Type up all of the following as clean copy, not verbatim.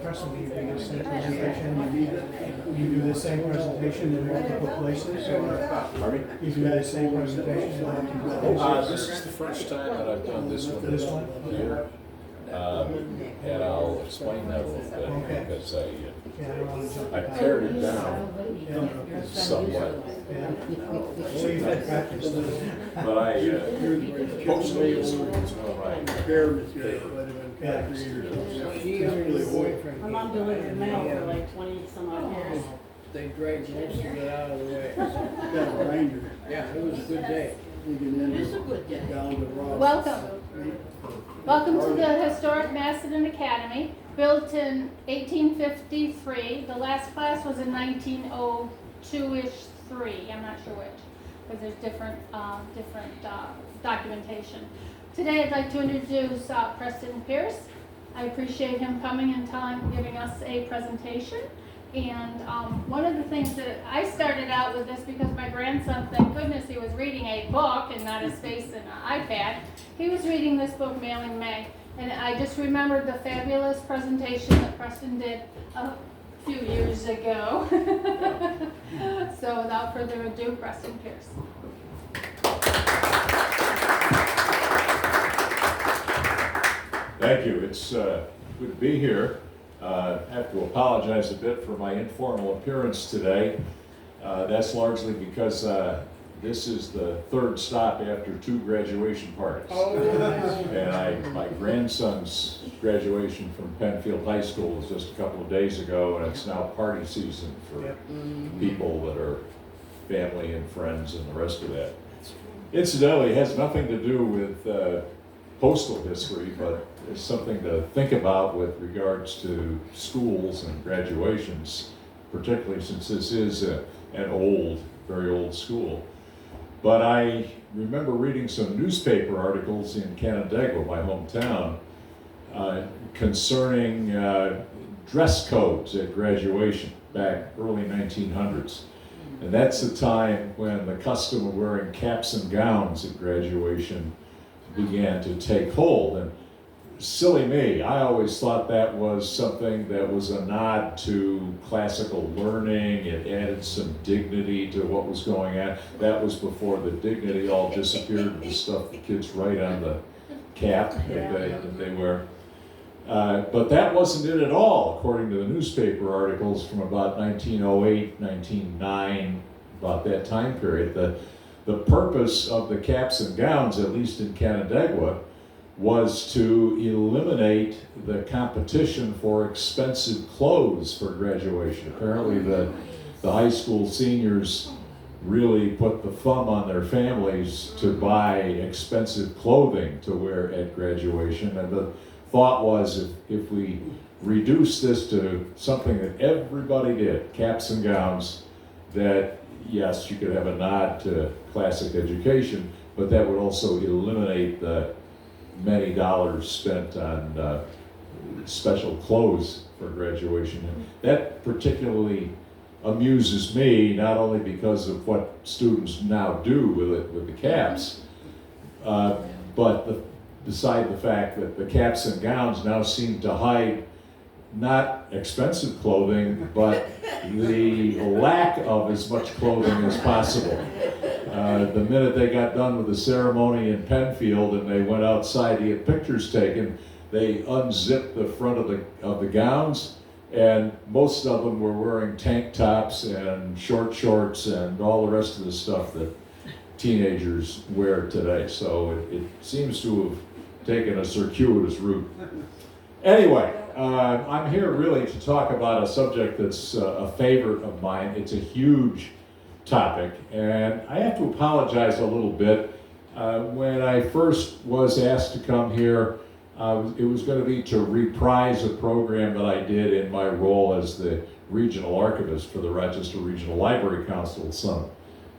Preston, you do the same presentation, you do the same presentation in multiple places, or Pardon me? you do the same presentation in multiple places? This is the first time that I've done this one. This one? Here. And I'll explain that a little bit Okay. because Yeah, I don't want to jump I back. pared it down Yeah. somewhat. Yeah. So you've had practice then? But postal is one of my favorite. Yeah. My mom delivered mail for like 20 some odd years. They dragged most of it out of the way. Got a grinder. Yeah, it was a good day. It's a good day. Down to Ross. Welcome to the historic Macedon Academy, built in 1853. The last class was in 1902-ish 3. I'm not sure which, because there's different documentation. Today I'd like to introduce Preston Pierce. I appreciate him coming and giving us a presentation. And one of the things that I started out with this because my grandson, thank goodness he was reading a book and not a space in an iPad. He was reading this book, Mailing May. And I just remembered the fabulous presentation that Preston did a few years ago. So without further ado, Preston Pierce. Thank you. It's good to be here. I have to apologize a bit for my informal appearance today. That's largely because this is the third stop after 2 graduation parties. Oh, nice. And my grandson's graduation from Penfield High School was just a couple of days ago, and it's now party season for Yep. people that are family and friends and the rest of that. Incidentally, it has nothing to do with postal history, but it's something to think about with regards to schools and graduations, particularly since this is an very old school. But I remember reading some newspaper articles in Canandaigua, my hometown, concerning dress codes at graduation back early 1900s. And that's the time when the custom of wearing caps and gowns at graduation began to take hold. And silly me, I always thought that was something that was a nod to classical learning. It added some dignity to what was going on. That was before the dignity all disappeared with the stuff the kids write on the cap that they wear. But that wasn't it at all, according to the newspaper articles from about 1908, 1909, about that time period. The purpose of the caps and gowns, at least in Canandaigua, was to eliminate the competition for expensive clothes for graduation. Apparently the high school seniors really put the thumb on their families to buy expensive clothing to wear at graduation. And the thought was if we reduce this to something that everybody did, caps and gowns, that yes, you could have a nod to classic education, but that would also eliminate the many dollars spent on special clothes for graduation. And that particularly amuses me, not only because of what students now do with the caps, but beside the fact that the caps and gowns now seem to hide not expensive clothing, but the lack of as much clothing as possible. The minute they got done with the ceremony in Penfield and they went outside to get pictures taken, they unzipped the front of the gowns, and most of them were wearing tank tops and short shorts and all the rest of the stuff that teenagers wear today. So it seems to have taken a circuitous route. Anyway, I'm here really to talk about a subject that's a favorite of mine. It's a huge topic, and I have to apologize a little bit. When I first was asked to come here, it was going to be to reprise a program that I did in my role as the regional archivist for the Rochester Regional Library Council some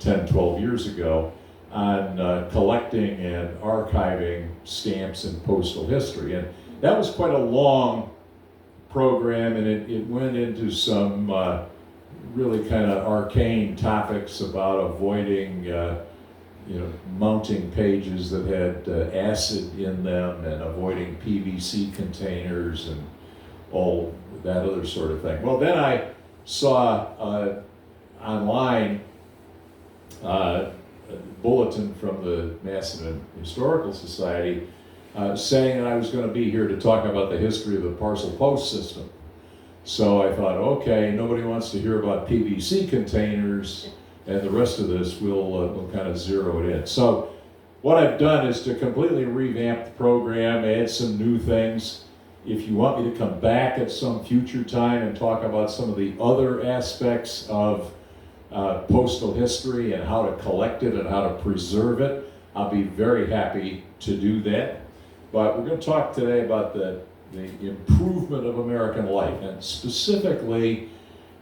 10, 12 years ago on collecting and archiving stamps and postal history. And that was quite a long program, and it went into some really kind of arcane topics about avoiding mounting pages that had acid in them and avoiding PVC containers and all that other sort of thing. Well, then I saw online a bulletin from the Macedon Historical Society saying that I was going to be here to talk about the history of the Parcel Post System. So I thought, okay, nobody wants to hear about PVC containers, and the rest of this we'll kind of zero it in. So what I've done is to completely revamp the program, add some new things. If you want me to come back at some future time and talk about some of the other aspects of postal history and how to collect it and how to preserve it, I'll be very happy to do that. But we're going to talk today about the improvement of American life, and specifically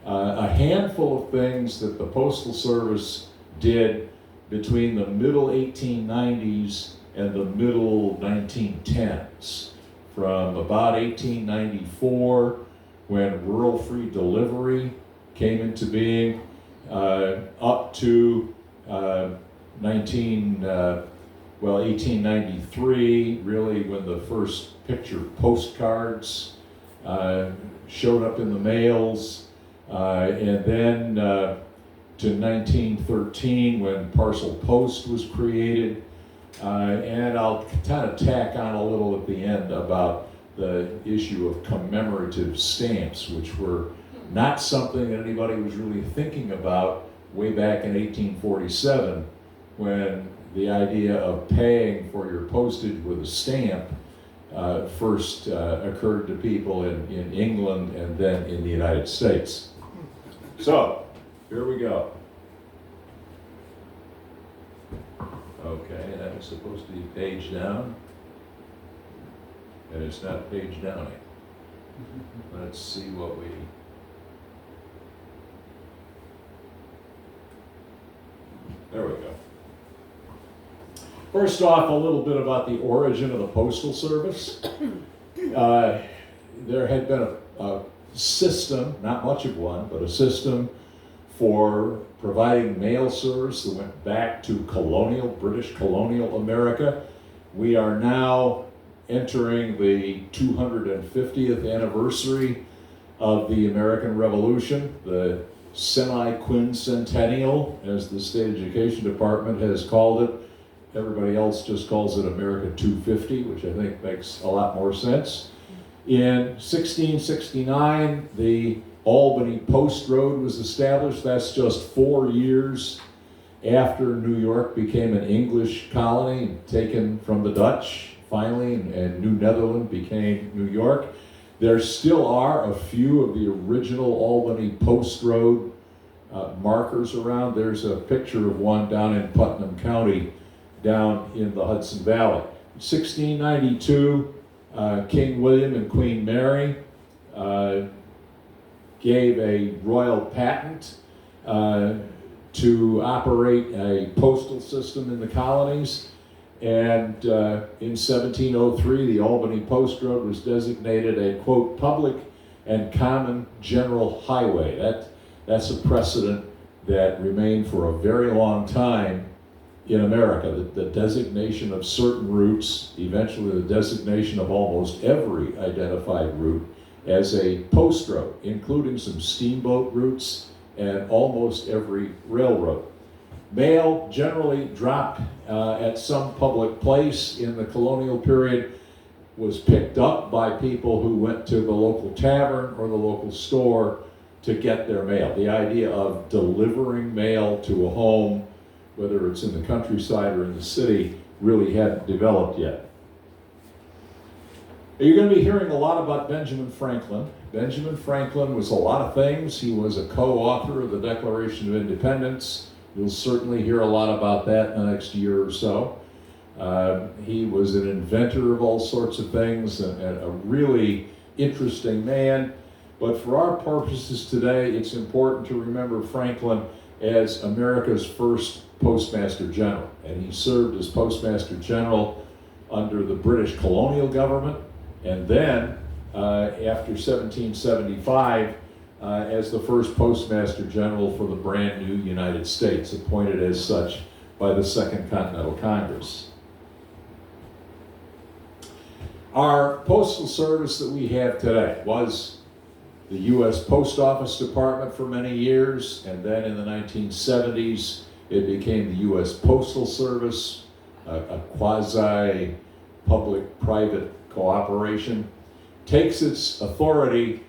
a handful of things that the Postal Service did between the middle 1890s and the middle 1910s. From about 1894, when rural free delivery came into being, up to 1893, really, when the first picture postcards showed up in the mails, and then to 1913, when Parcel Post was created. And I'll kind of tack on a little at the end about the issue of commemorative stamps, which were not something that anybody was really thinking about way back in 1847, when the idea of paying for your postage with a stamp first occurred to people in England and then in the United States. So, here we go. Okay, that was supposed to be page down, and it's not page downing. Let's see what we... There we go. First off, a little bit about the origin of the Postal Service. There had been a system, not much of one, but a system for providing mail service that went back to British colonial America. We are now entering the 250th anniversary of the American Revolution, the semi-quincentennial, as the State Education Department has called it. Everybody else just calls it America 250, which I think makes a lot more sense. In 1669, the Albany Post Road was established. That's just 4 years after New York became an English colony, taken from the Dutch, finally, and New Netherland became New York. There still are a few of the original Albany Post Road markers around. There's a picture of one down in Putnam County, down in the Hudson Valley. 1692, King William and Queen Mary gave a royal patent to operate a postal system in the colonies. And in 1703, the Albany Post Road was designated a, quote, public and common general highway. That's a precedent that remained for a very long time in America. The designation of certain routes, eventually the designation of almost every identified route as a post road, including some steamboat routes and almost every railroad. Mail generally dropped at some public place in the colonial period, was picked up by people who went to the local tavern or the local store to get their mail. The idea of delivering mail to a home, whether it's in the countryside or in the city, really hadn't developed yet. You're going to be hearing a lot about Benjamin Franklin. Benjamin Franklin was a lot of things. He was a co-author of the Declaration of Independence. You'll certainly hear a lot about that in the next year or so. He was an inventor of all sorts of things and a really interesting man. But for our purposes today, it's important to remember Franklin as America's first Postmaster General. And he served as Postmaster General under the British colonial government, and then after 1775 as the first Postmaster General for the brand new United States, appointed as such by the Second Continental Congress. Our postal service that we have today was the U.S. Post Office Department for many years, and then in the 1970s it became the U.S. Postal Service, a quasi-public-private cooperation. Takes its authority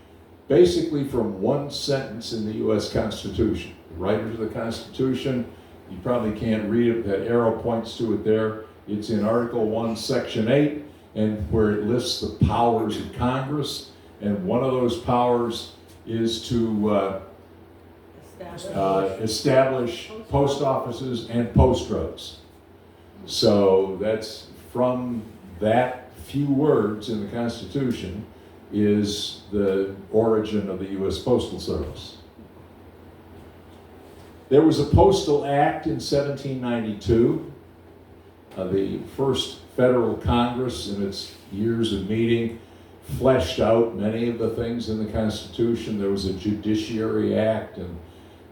basically from one sentence in the U.S. Constitution. The writers of the Constitution, you probably can't read it, that arrow points to it there. It's in Article 1, Section 8, and where it lists the powers of Congress, and one of those powers is to establish post offices and post roads. So that's from that few words in the Constitution is the origin of the U.S. Postal Service. There was a Postal Act in 1792. The first federal Congress in its years of meeting fleshed out many of the things in the Constitution. There was a Judiciary Act, and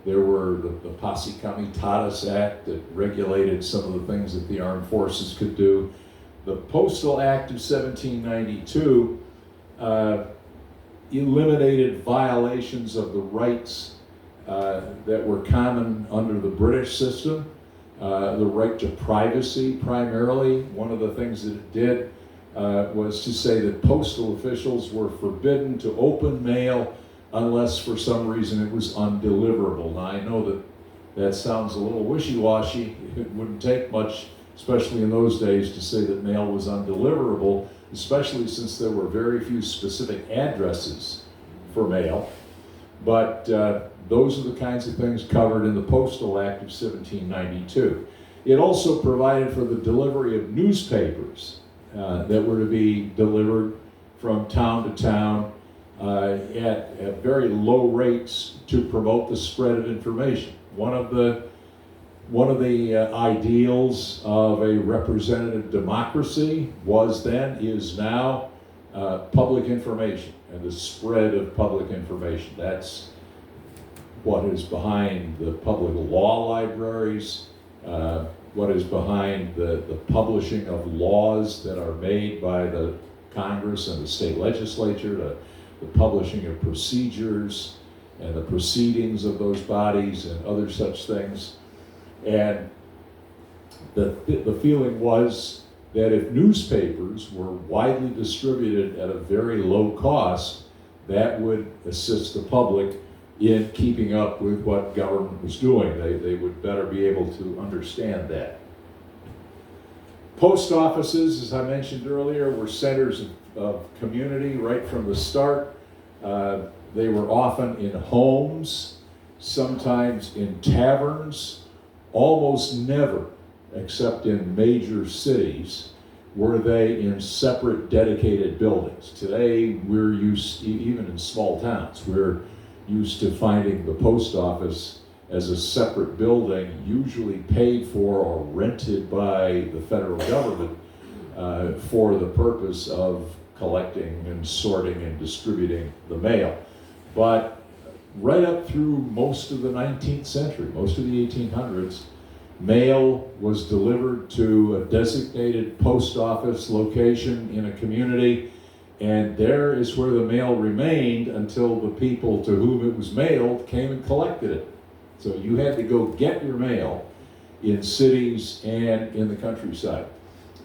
there were the Posse Comitatus Act that regulated some of the things that the armed forces could do. The Postal Act of 1792 eliminated violations of the rights that were common under the British system. The right to privacy, primarily. One of the things that it did was to say that postal officials were forbidden to open mail unless for some reason it was undeliverable. Now I know that that sounds a little wishy-washy. It wouldn't take much, especially in those days, to say that mail was undeliverable, especially since there were very few specific addresses for mail. But those are the kinds of things covered in the Postal Act of 1792. It also provided for the delivery of newspapers that were to be delivered from town to town at very low rates to promote the spread of information. One of the ideals of a representative democracy was then, is now, public information and the spread of public information. That's what is behind the public law libraries, what is behind the publishing of laws that are made by the Congress and the state legislature, the publishing of procedures and the proceedings of those bodies and other such things. And the feeling was that if newspapers were widely distributed at a very low cost, that would assist the public in keeping up with what government was doing. They would better be able to understand that. Post offices, as I mentioned earlier, were centers of community right from the start. They were often in homes, sometimes in taverns, almost never, except in major cities, were they in separate dedicated buildings. Today, we're used, even in small towns, we're used to finding the post office as a separate building, usually paid for or rented by the federal government for the purpose of collecting and sorting and distributing the mail. But right up through most of the 19th century, most of the 1800s, mail was delivered to a designated post office location in a community, and there is where the mail remained until the people to whom it was mailed came and collected it. So you had to go get your mail in cities and in the countryside.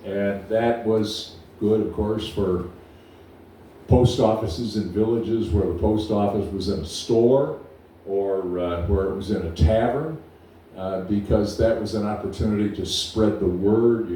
And that was good, of course, for post offices in villages where the post office was in a store or where it was in a tavern, because that was an opportunity to spread the word.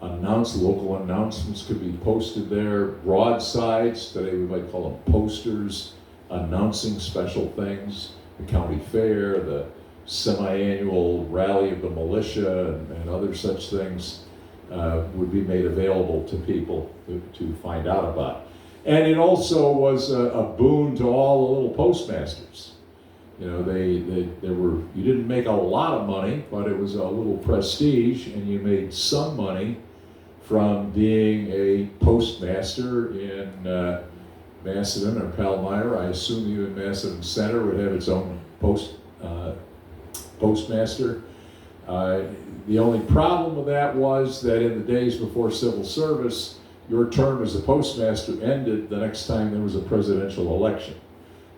Local announcements could be posted there, broadsides, today we might call them posters, announcing special things, the county fair, the semi-annual rally of the militia, and other such things would be made available to people to find out about. And it also was a boon to all the little postmasters. You know, you didn't make a lot of money, but it was a little prestige, and you made some money from being a postmaster in Macedon or Palmyra. I assume even Macedon Center would have its own postmaster. The only problem with that was that in the days before civil service, your term as a postmaster ended the next time there was a presidential election.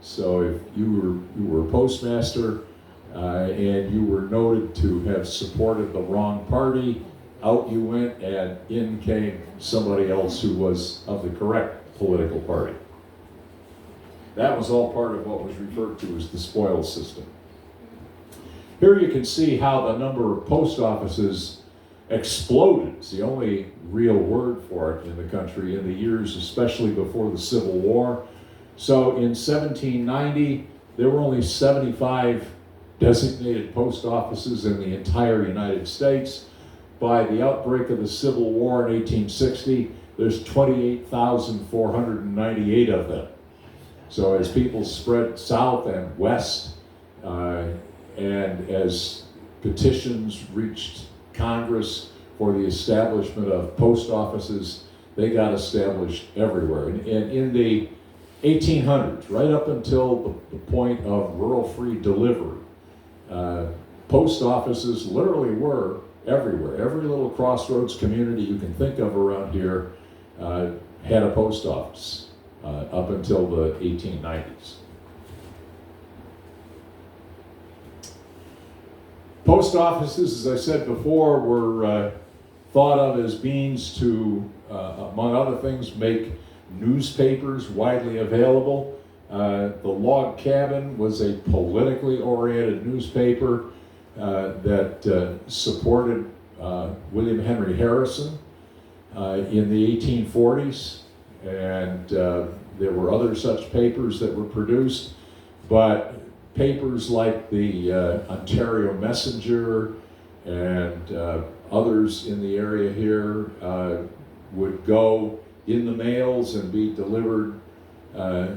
So if you were a postmaster and you were noted to have supported the wrong party, out you went and in came somebody else who was of the correct political party. That was all part of what was referred to as the spoils system. Here you can see how the number of post offices exploded. It's the only real word for it in the country in the years, especially before the Civil War. So in 1790, there were only 75 designated post offices in the entire United States. By the outbreak of the Civil War in 1860, there's 28,498 of them. So as people spread south and west, and as petitions reached Congress for the establishment of post offices, they got established everywhere. And in the 1800s, right up until the point of rural-free delivery, post offices literally were everywhere. Every little crossroads community you can think of around here had a post office up until the 1890s. Post offices, as I said before, were thought of as means to, among other things, make newspapers widely available. The Log Cabin was a politically oriented newspaper that supported William Henry Harrison in the 1840s, and there were other such papers that were produced, but papers like the Ontario Messenger and others in the area here would go in the mails and be delivered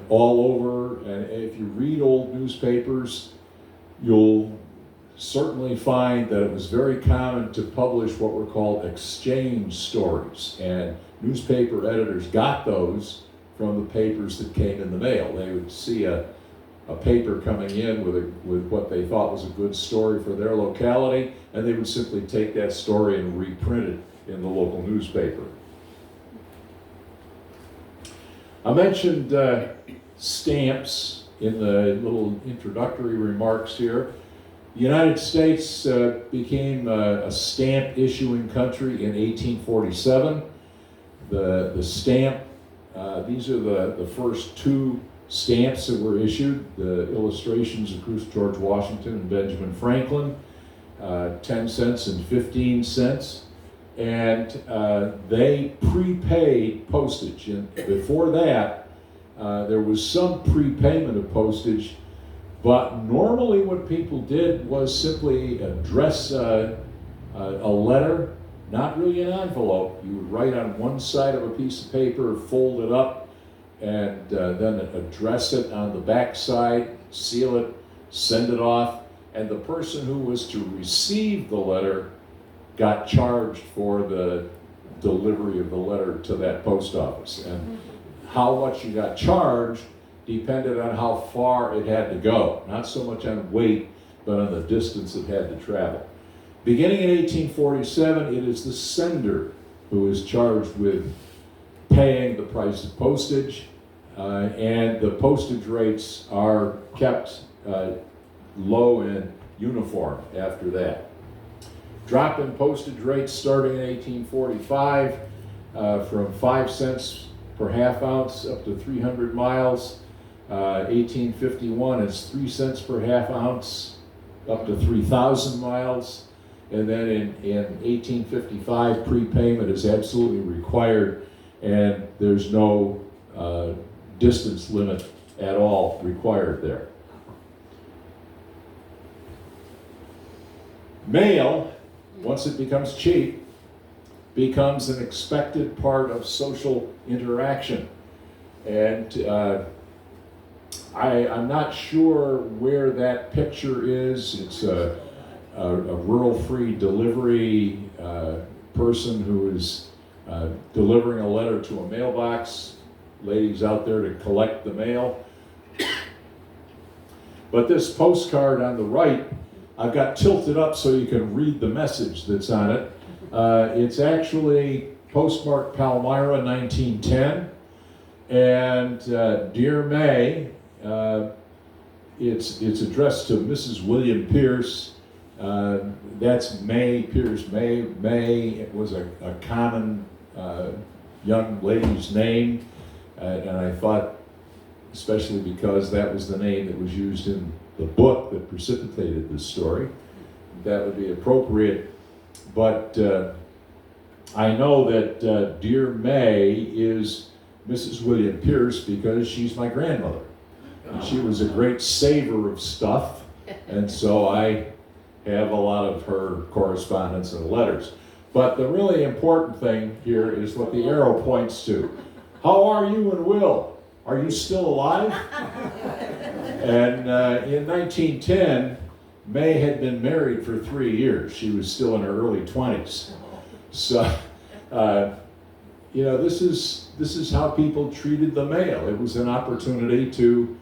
all over. And if you read old newspapers, you'll certainly find that it was very common to publish what were called exchange stories. And newspaper editors got those from the papers that came in the mail. They would see a paper coming in with what they thought was a good story for their locality, and they would simply take that story and reprint it in the local newspaper. I mentioned stamps in the little introductory remarks here. The United States became a stamp issuing country in 1847. The stamp, these are the first two stamps that were issued, the illustrations of Cruise George Washington and Benjamin Franklin, 10 cents and 15 cents. And they prepaid postage. And before that, there was some prepayment of postage, but normally what people did was simply address a letter, not really an envelope. You would write on one side of a piece of paper, fold it up, and then address it on the back side, seal it, send it off, and the person who was to receive the letter got charged for the delivery of the letter to that post office. And how much you got charged depended on how far it had to go, not so much on weight, but on the distance it had to travel. Beginning in 1847, it is the sender who is charged with paying the price of postage, and the postage rates are kept low and uniform after that. Drop in postage rates starting in 1845 from 5 cents per half ounce up to 300 miles. 1851 it's 3 cents per half ounce up to 3,000 miles. And then in 1855, prepayment is absolutely required, and there's no distance limit at all required there. Mail, once it becomes cheap, becomes an expected part of social interaction. And I'm not sure where that picture is. It's a rural-free delivery person who is delivering a letter to a mailbox. Ladies out there to collect the mail. But this postcard on the right I've got tilted up so you can read the message that's on it. It's actually postmarked Palmyra, 1910. And Dear May, it's addressed to Mrs. William Pierce. That's May Pierce. May it was a common young lady's name, and I thought, especially because that was the name that was used in the book that precipitated this story, that would be appropriate. But I know that Dear May is Mrs. William Pierce because she's my grandmother. And she was a great saver of stuff, and so I have a lot of her correspondence and letters. But the really important thing here is what the arrow points to. How are you and Will? Are you still alive? And in 1910, May had been married for 3 years. She was still in her early 20s. So, this is how people treated the mail. It was an opportunity to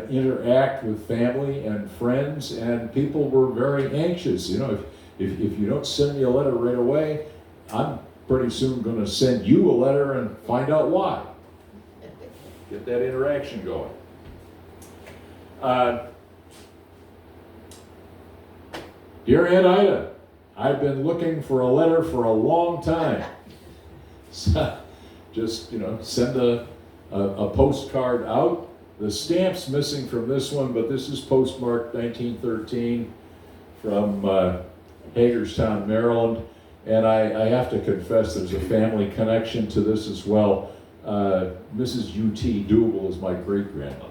interact with family and friends, and people were very anxious. If you don't send me a letter right away, I'm pretty soon going to send you a letter and find out why. Get that interaction going. Dear Aunt Ida, I've been looking for a letter for a long time. So, just, send a postcard out. The stamp's missing from this one, but this is postmarked 1913 from Hagerstown, Maryland. And I have to confess there's a family connection to this as well. Mrs. U.T. Dougal is my great-grandmother.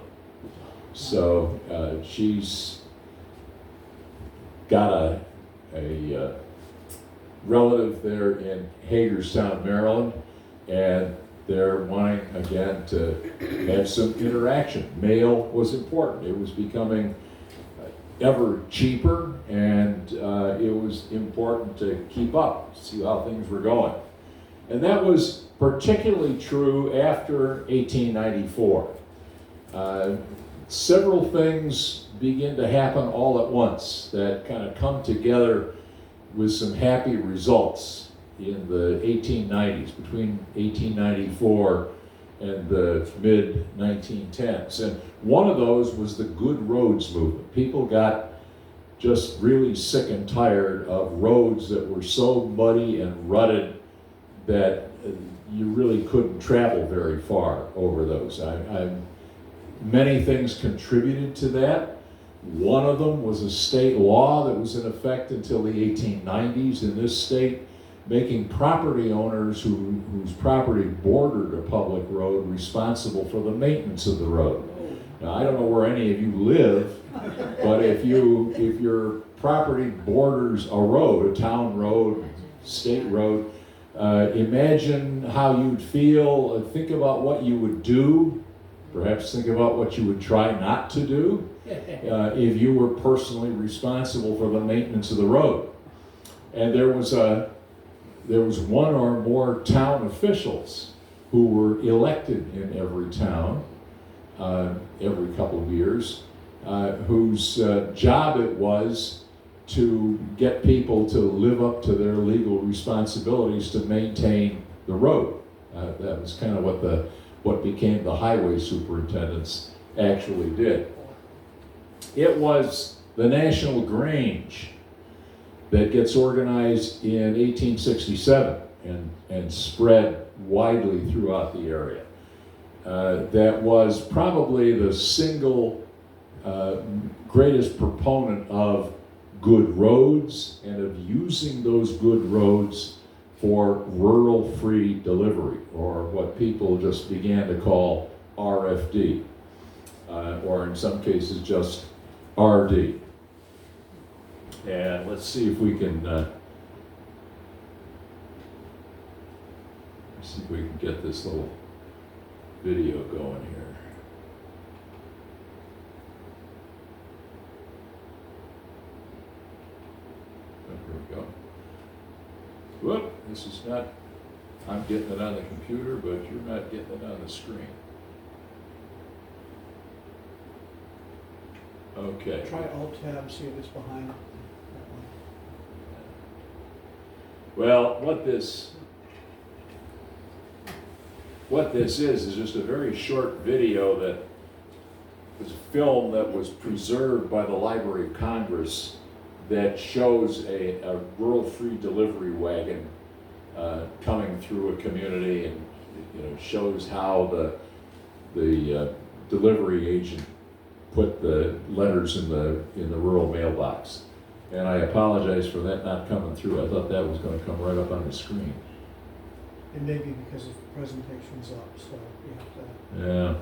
So she's got a relative there in Hagerstown, Maryland, and they're wanting, again, to have some interaction. Mail was important. It was becoming ever cheaper, and it was important to keep up, see how things were going. And that was particularly true after 1894. Several things begin to happen all at once that kind of come together with some happy results in the 1890s, between 1894 and the mid-1910s. And one of those was the good roads movement. People got just really sick and tired of roads that were so muddy and rutted that you really couldn't travel very far over those. Many things contributed to that. One of them was a state law that was in effect until the 1890s in this state, making property owners whose property bordered a public road responsible for the maintenance of the road. Now, I don't know where any of you live, but if your property borders a road, a town road, state road, imagine how you'd feel, think about what you would do, perhaps think about what you would try not to do if you were personally responsible for the maintenance of the road. And there was one or more town officials who were elected in every town every couple of years, whose job it was to get people to live up to their legal responsibilities to maintain the road. That was kind of what became the highway superintendents actually did. It was the National Grange that gets organized in 1867 and spread widely throughout the area. That was probably the single greatest proponent of good roads and of using those good roads for rural free delivery, or what people just began to call RFD, or in some cases just RD. And let's see if we can get this little video going here. There we go. Whoop, this is not, I'm getting it on the computer, but you're not getting it on the screen. Okay. Try Alt-Tab, see if it's behind that Well, what this is just a very short video that was a film that was preserved by the Library of Congress that shows a rural free delivery wagon coming through a community, and shows how the delivery agent put the letters in the rural mailbox. And I apologize for that not coming through. I thought that was going to come right up on the screen. one. It may be because the presentation's up, so you have to. Yeah.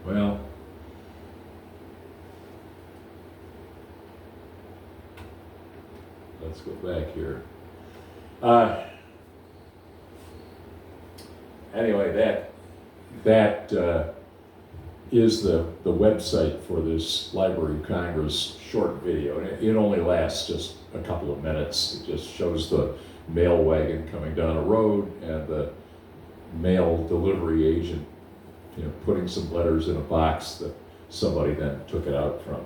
Well. Let's go back here. Anyway, that is the website for this Library of Congress short video. And it only lasts just a couple of minutes. It just shows the mail wagon coming down a road and the mail delivery agent, putting some letters in a box that somebody then took it out from.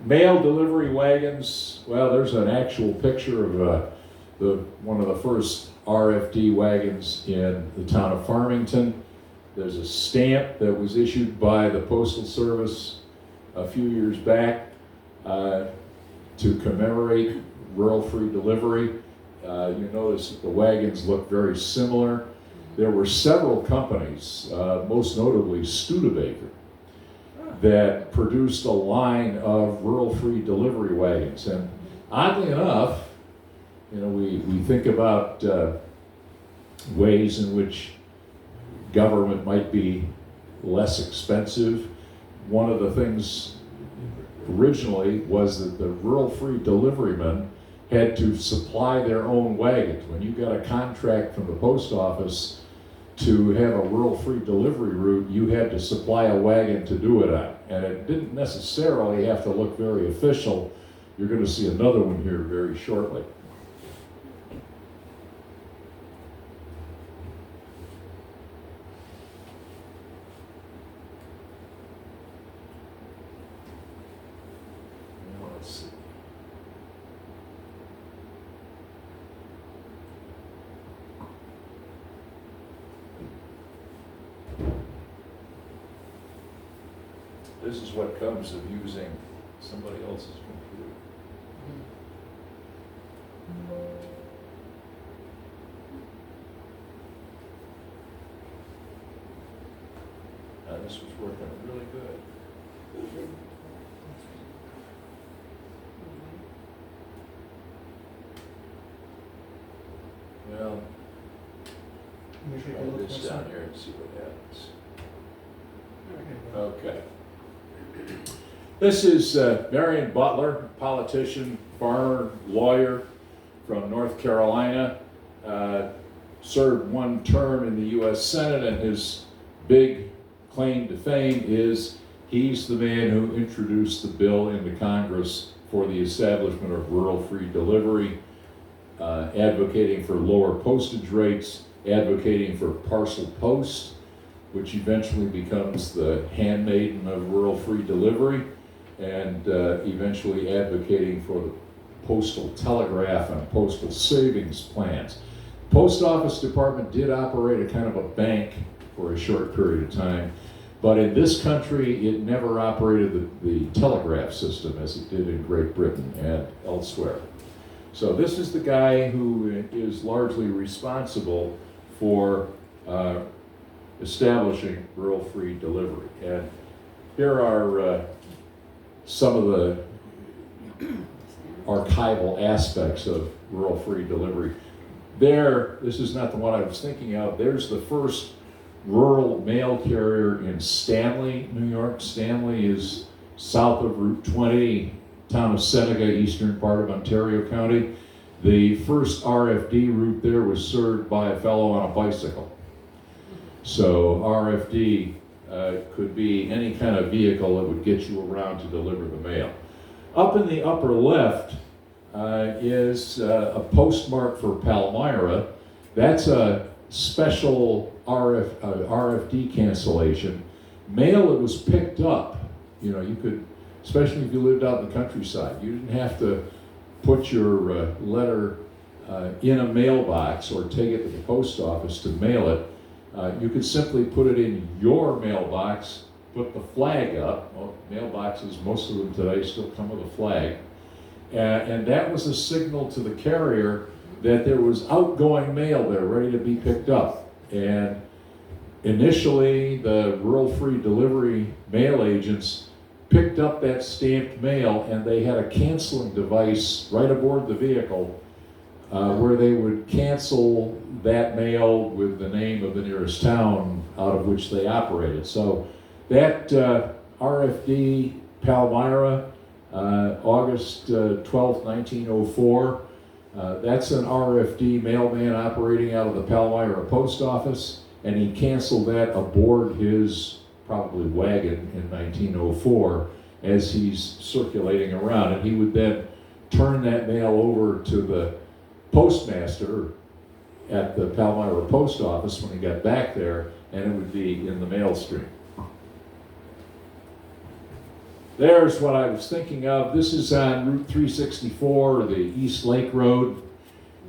Mail delivery wagons, well, there's an actual picture of one of the first RFD wagons in the town of Farmington. There's a stamp that was issued by the Postal Service a few years back to commemorate rural free delivery. You notice that the wagons look very similar. There were several companies, most notably Studebaker, that produced a line of rural free delivery wagons. And oddly enough, we think about ways in which government might be less expensive. One of the things originally was that the rural free deliverymen had to supply their own wagons. When you got a contract from the post office to have a rural free delivery route, you had to supply a wagon to do it on. And it didn't necessarily have to look very official. You're going to see another one here very shortly. Now let's see. This is what comes of using somebody else's computer. Now this was working really good. Well, Let me take a try look this what's down up. here and see what happens. Okay. Okay. This is Marion Butler, politician, farmer, lawyer from North Carolina. Served one term in the U.S. Senate, and his big claim to fame is he's the man who introduced the bill into Congress for the establishment of rural free delivery, advocating for lower postage rates, advocating for parcel post, which eventually becomes the handmaiden of rural free delivery, and eventually advocating for the postal telegraph and postal savings plans. Post Office Department did operate a kind of a bank for a short period of time, but in this country it never operated the telegraph system as it did in Great Britain and elsewhere. So this is the guy who is largely responsible for establishing rural free delivery. And here are some of the archival aspects of rural free delivery. This is not the one I was thinking of, there's the first rural mail carrier in Stanley, New York. Stanley is south of Route 20, town of Seneca, eastern part of Ontario County. The first RFD route there was served by a fellow on a bicycle. So RFD could be any kind of vehicle that would get you around to deliver the mail. Up in the upper left is a postmark for Palmyra. That's a special RFD cancellation mail that was picked up, you could, especially if you lived out in the countryside, you didn't have to put your letter in a mailbox or take it to the post office to mail it. You could simply put it in your mailbox, put the flag up. Well, mailboxes, most of them today still come with a flag. And that was a signal to the carrier that there was outgoing mail there ready to be picked up. And initially, the rural free delivery mail agents picked up that stamped mail, and they had a canceling device right aboard the vehicle where they would cancel that mail with the name of the nearest town out of which they operated. So that RFD Palmyra, August 12th, 1904, that's an RFD mailman operating out of the Palmyra post office, and he canceled that aboard his probably wagon in 1904 as he's circulating around, and he would then turn that mail over to the postmaster at the Palmyra post office when he got back there, and it would be in the mail stream. There's what I was thinking of. This is on Route 364, the East Lake Road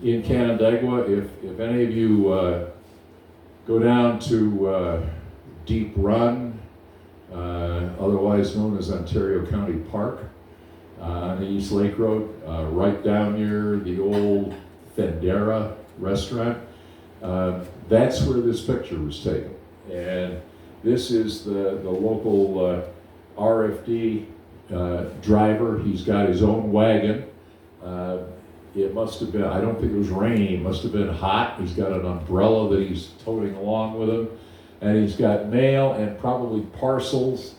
in Canandaigua. If any of you go down to Deep Run, otherwise known as Ontario County Park, on the East Lake Road, right down near the old Fendera restaurant, that's where this picture was taken. And this is the local RFD driver. He's got his own wagon. It must have been, I don't think it was raining, it must have been hot. He's got an umbrella that he's toting along with him. And he's got mail and probably parcels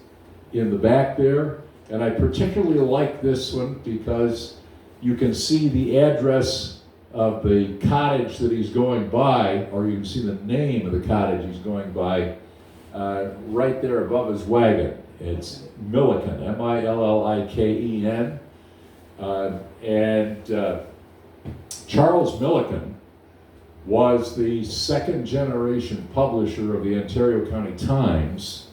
in the back there. And I particularly like this one because you can see the address of the cottage that he's going by, or you can see the name of the cottage he's going by right there above his wagon. It's Milliken, M-I-L-L-I-K-E-N. And Charles Milliken was the second generation publisher of the Ontario County Times,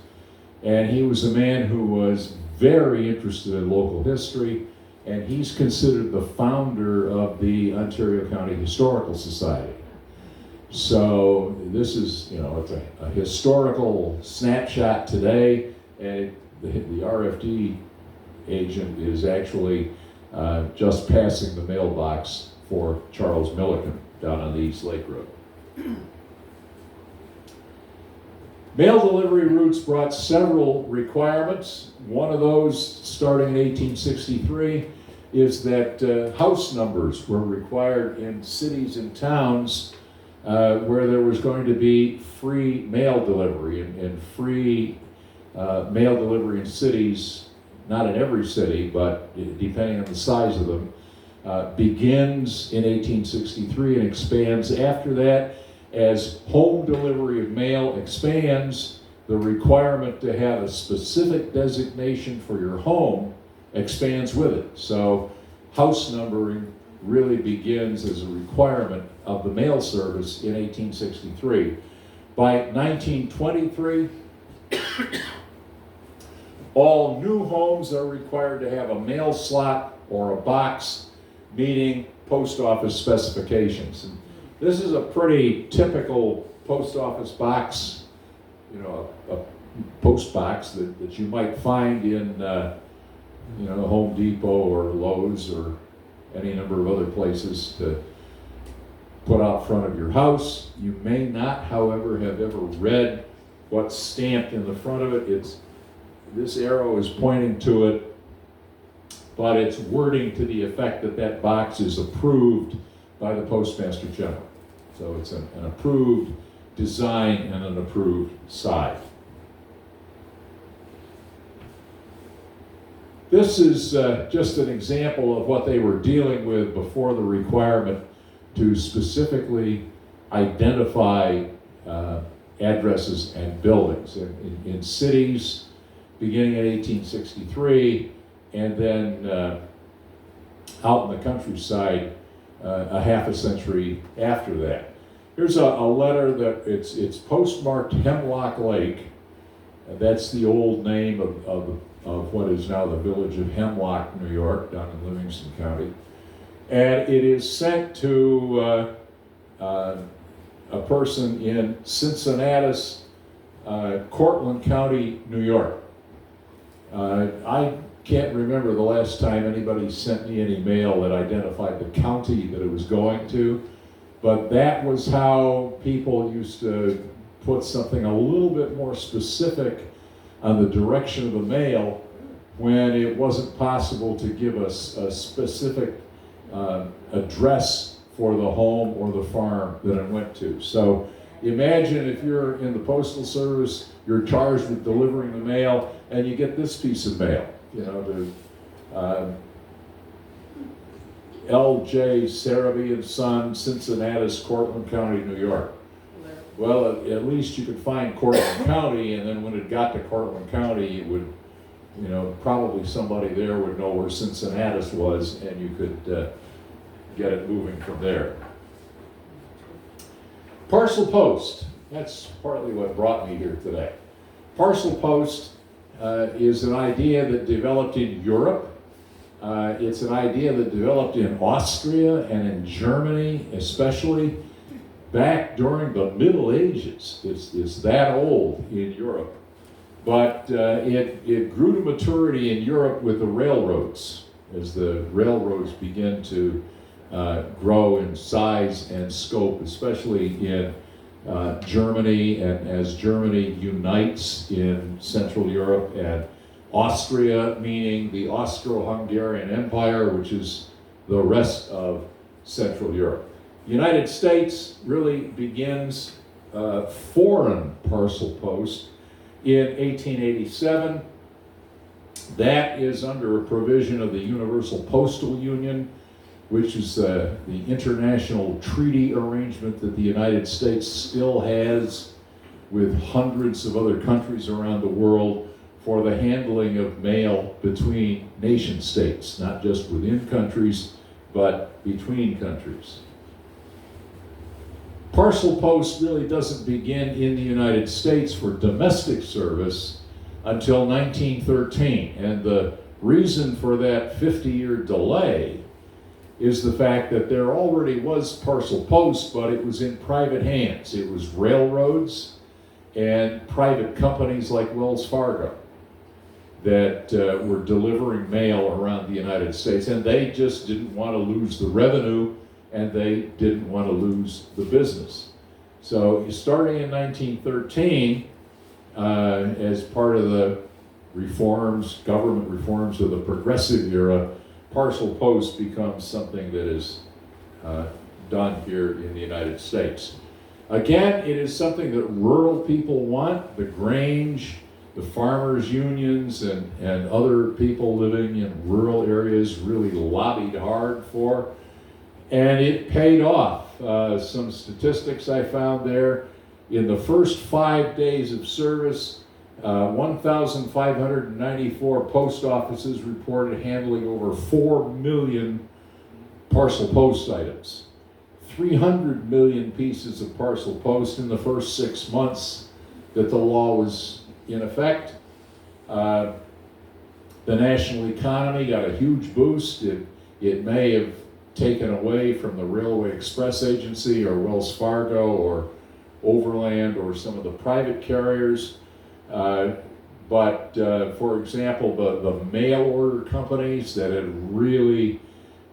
and he was a man who was very interested in local history, and he's considered the founder of the Ontario County Historical Society. So this is, it's a historical snapshot today, and the RFD agent is actually just passing the mailbox for Charles Milliken down on the East Lake Road. Mail delivery routes brought several requirements. One of those, starting in 1863, is that house numbers were required in cities and towns where there was going to be free mail delivery, and free mail delivery in cities, not in every city, but depending on the size of them, begins in 1863 and expands after that. As home delivery of mail expands, the requirement to have a specific designation for your home expands with it. So house numbering really begins as a requirement of the mail service in 1863. By 1923, all new homes are required to have a mail slot or a box meeting post office specifications. And this is a pretty typical post office box, a post box that you might find in Home Depot or Lowe's or any number of other places to put out front of your house. You may not, however, have ever read what's stamped in the front of it. This arrow is pointing to it, but it's wording to the effect that that box is approved by the Postmaster General. So it's an approved design and an approved size. This is just an example of what they were dealing with before the requirement to specifically identify addresses and buildings in cities beginning in 1863, and then out in the countryside a half a century after that. Here's a letter that it's postmarked Hemlock Lake, That's the old name of what is now the village of Hemlock, New York, down in Livingston County. And it is sent to a person in Cincinnatus, Cortland County, New York. I can't remember the last time anybody sent me any mail that identified the county that it was going to, but that was how people used to put something a little bit more specific on the direction of the mail when it wasn't possible to give us a specific address for the home or the farm that it went to. So imagine if you're in the Postal Service, you're charged with delivering the mail, and you get this piece of mail, you know, to L.J. Saraby and Son, Cincinnatus, Cortland County, New York. Well, at least you could find Cortland County, and then when it got to Cortland County, it would, you know, probably somebody there would know where Cincinnatus was, and you could get it moving from there. Parcel Post, that's partly what brought me here today. Parcel Post is an idea that developed in Europe. It's an idea that developed in Austria and in Germany, especially back during the Middle Ages. It's that old in Europe. But it grew to maturity in Europe with the railroads, as the railroads began to grow in size and scope, especially in Germany, and as Germany unites in Central Europe, and Austria, meaning the Austro-Hungarian Empire, which is the rest of Central Europe. The United States really begins foreign parcel post in 1887. That is under a provision of the Universal Postal Union, which is the international treaty arrangement that the United States still has with hundreds of other countries around the world for the handling of mail between nation states, not just within countries, but between countries. Parcel post really doesn't begin in the United States for domestic service until 1913, and the reason for that 50-year delay is the fact that there already was parcel post, but it was in private hands. It was railroads and private companies like Wells Fargo that were delivering mail around the United States, and they just didn't want to lose the revenue, and they didn't want to lose the business. So starting in 1913, as part of the reforms, government reforms of the progressive era, parcel post becomes something that is done here in the United States. Again, it is something that rural people want. The Grange, the farmers' unions, and other people living in rural areas really lobbied hard for. And it paid off. Some statistics I found there. In the first 5 days of service, 1,594 post offices reported handling over 4 million parcel post items. 300 million pieces of parcel post in the first 6 months that the law was in effect. The national economy got a huge boost. It may have taken away from the Railway Express Agency or Wells Fargo or Overland or some of the private carriers. But for example, the mail order companies that had really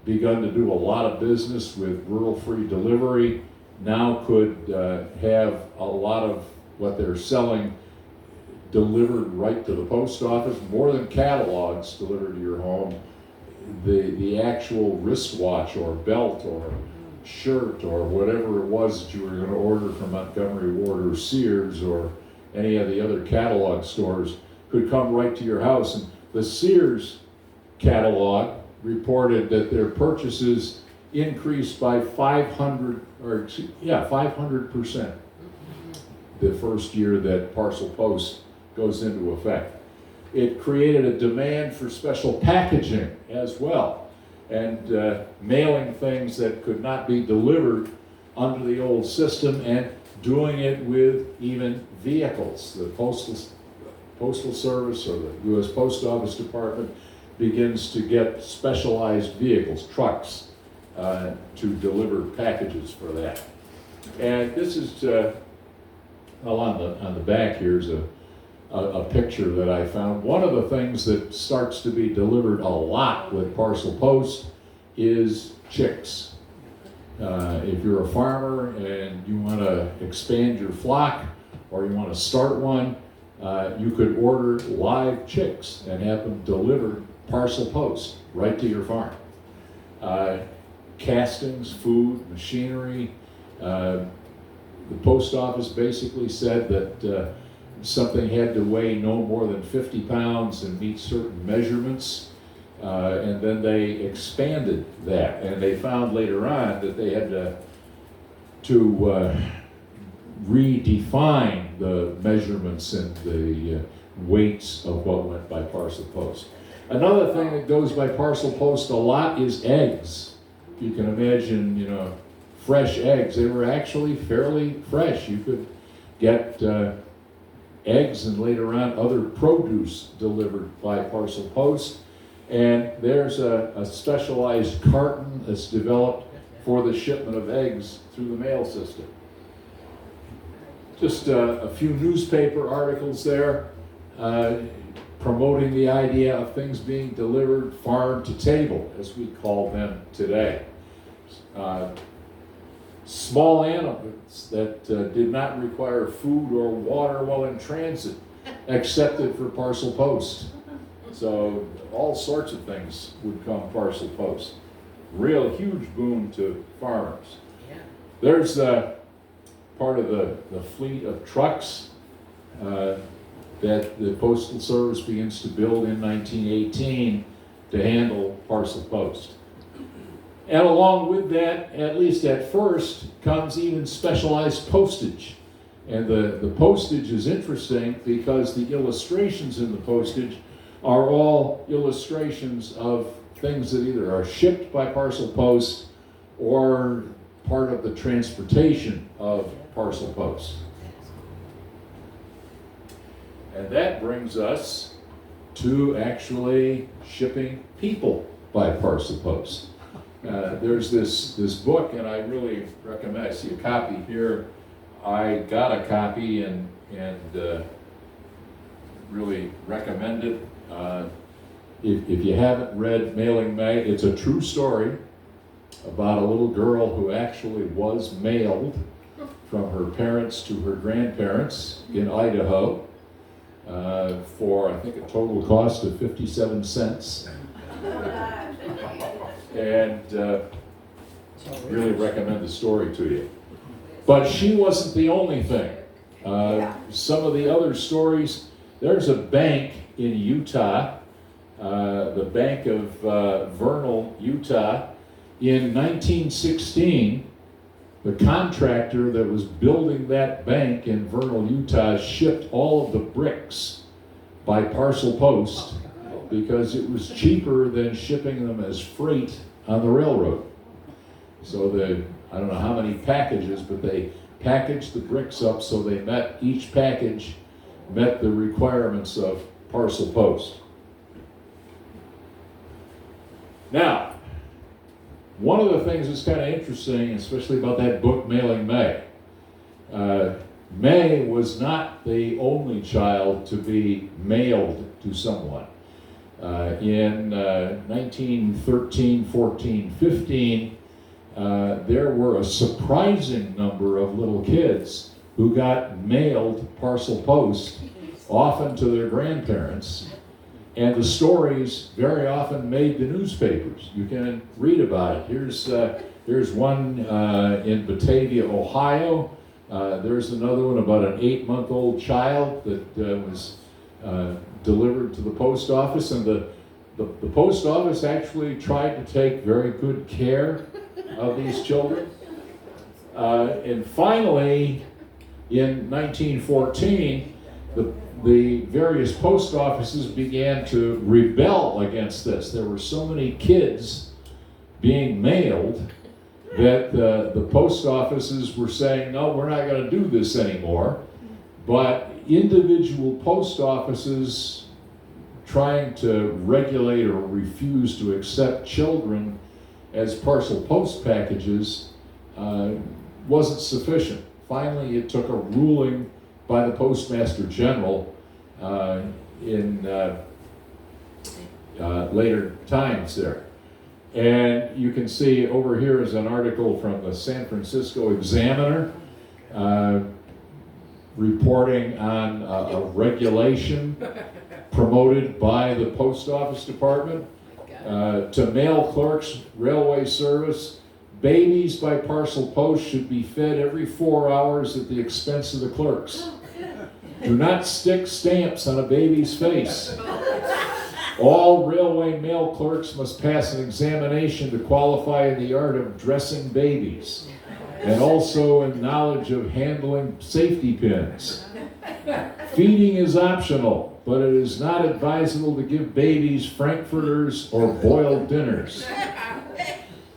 begun to do a lot of business with rural free delivery now could have a lot of what they're selling delivered right to the post office, more than catalogs delivered to your home. The actual wristwatch or belt or shirt or whatever it was that you were going to order from Montgomery Ward or Sears or any of the other catalog stores could come right to your house. And the Sears catalog reported that their purchases increased by 500% the first year that parcel post goes into effect. It created a demand for special packaging as well, and mailing things that could not be delivered under the old system, and doing it with even vehicles. The Postal Service or the U.S. Post Office Department begins to get specialized vehicles, trucks, to deliver packages for that. And this is, on the back here's a picture that I found. One of the things that starts to be delivered a lot with Parcel Post is chicks. If you're a farmer and you want to expand your flock or you want to start one, you could order live chicks and have them delivered Parcel Post right to your farm. Castings, food, machinery. The post office basically said that something had to weigh no more than 50 pounds and meet certain measurements. And then they expanded that, and they found later on that they had to redefine the measurements and the weights of what went by Parcel Post. Another thing that goes by Parcel Post a lot is eggs. You can imagine, fresh eggs. They were actually fairly fresh. You could get eggs and later on other produce delivered by Parcel Post. And there's a specialized carton that's developed for the shipment of eggs through the mail system. Just a few newspaper articles there promoting the idea of things being delivered farm to table, as we call them today. Small animals that did not require food or water while in transit, accepted for Parcel Post. So all sorts of things would come Parcel Post. Real huge boon to farmers. Yeah. There's part of the fleet of trucks that the Postal Service begins to build in 1918 to handle Parcel Post. And along with that, at least at first, comes even specialized postage. And the postage is interesting because the illustrations in the postage are all illustrations of things that either are shipped by Parcel Post or part of the transportation of Parcel Post. And that brings us to actually shipping people by Parcel Post. There's this book, and I really recommend. I see a copy here. I got a copy and really recommend it. If you haven't read Mailing May, it's a true story about a little girl who actually was mailed from her parents to her grandparents in Idaho for, I think, a total cost of 57 cents. And really recommend the story to you. But she wasn't the only thing. Some of the other stories, there's a bank in Utah, the Bank of Vernal, Utah. In 1916, the contractor that was building that bank in Vernal, Utah, shipped all of the bricks by Parcel Post because it was cheaper than shipping them as freight on the railroad. So I don't know how many packages, but they packaged the bricks up so each package met the requirements of Parcel Post. Now, one of the things that's kind of interesting, especially about that book, Mailing May, May was not the only child to be mailed to someone. In 1913, 14, 15, there were a surprising number of little kids who got mailed Parcel Post, often to their grandparents. And the stories very often made the newspapers. You can read about it. Here's one in Batavia, Ohio. There's another one about an 8-month-old child that was delivered to the post office, and the post office actually tried to take very good care of these children. And finally, in 1914, the various post offices began to rebel against this. There were so many kids being mailed that the post offices were saying, no, we're not going to do this anymore. But individual post offices trying to regulate or refuse to accept children as parcel post packages wasn't sufficient. Finally, it took a ruling by the Postmaster General in later times there. And you can see over here is an article from the San Francisco Examiner reporting on a regulation promoted by the Post Office Department to mail clerks, railway service. Babies by parcel post should be fed every 4 hours at the expense of the clerks. Do not stick stamps on a baby's face. All railway mail clerks must pass an examination to qualify in the art of dressing babies, and also in knowledge of handling safety pins. Feeding is optional, but it is not advisable to give babies frankfurters or boiled dinners.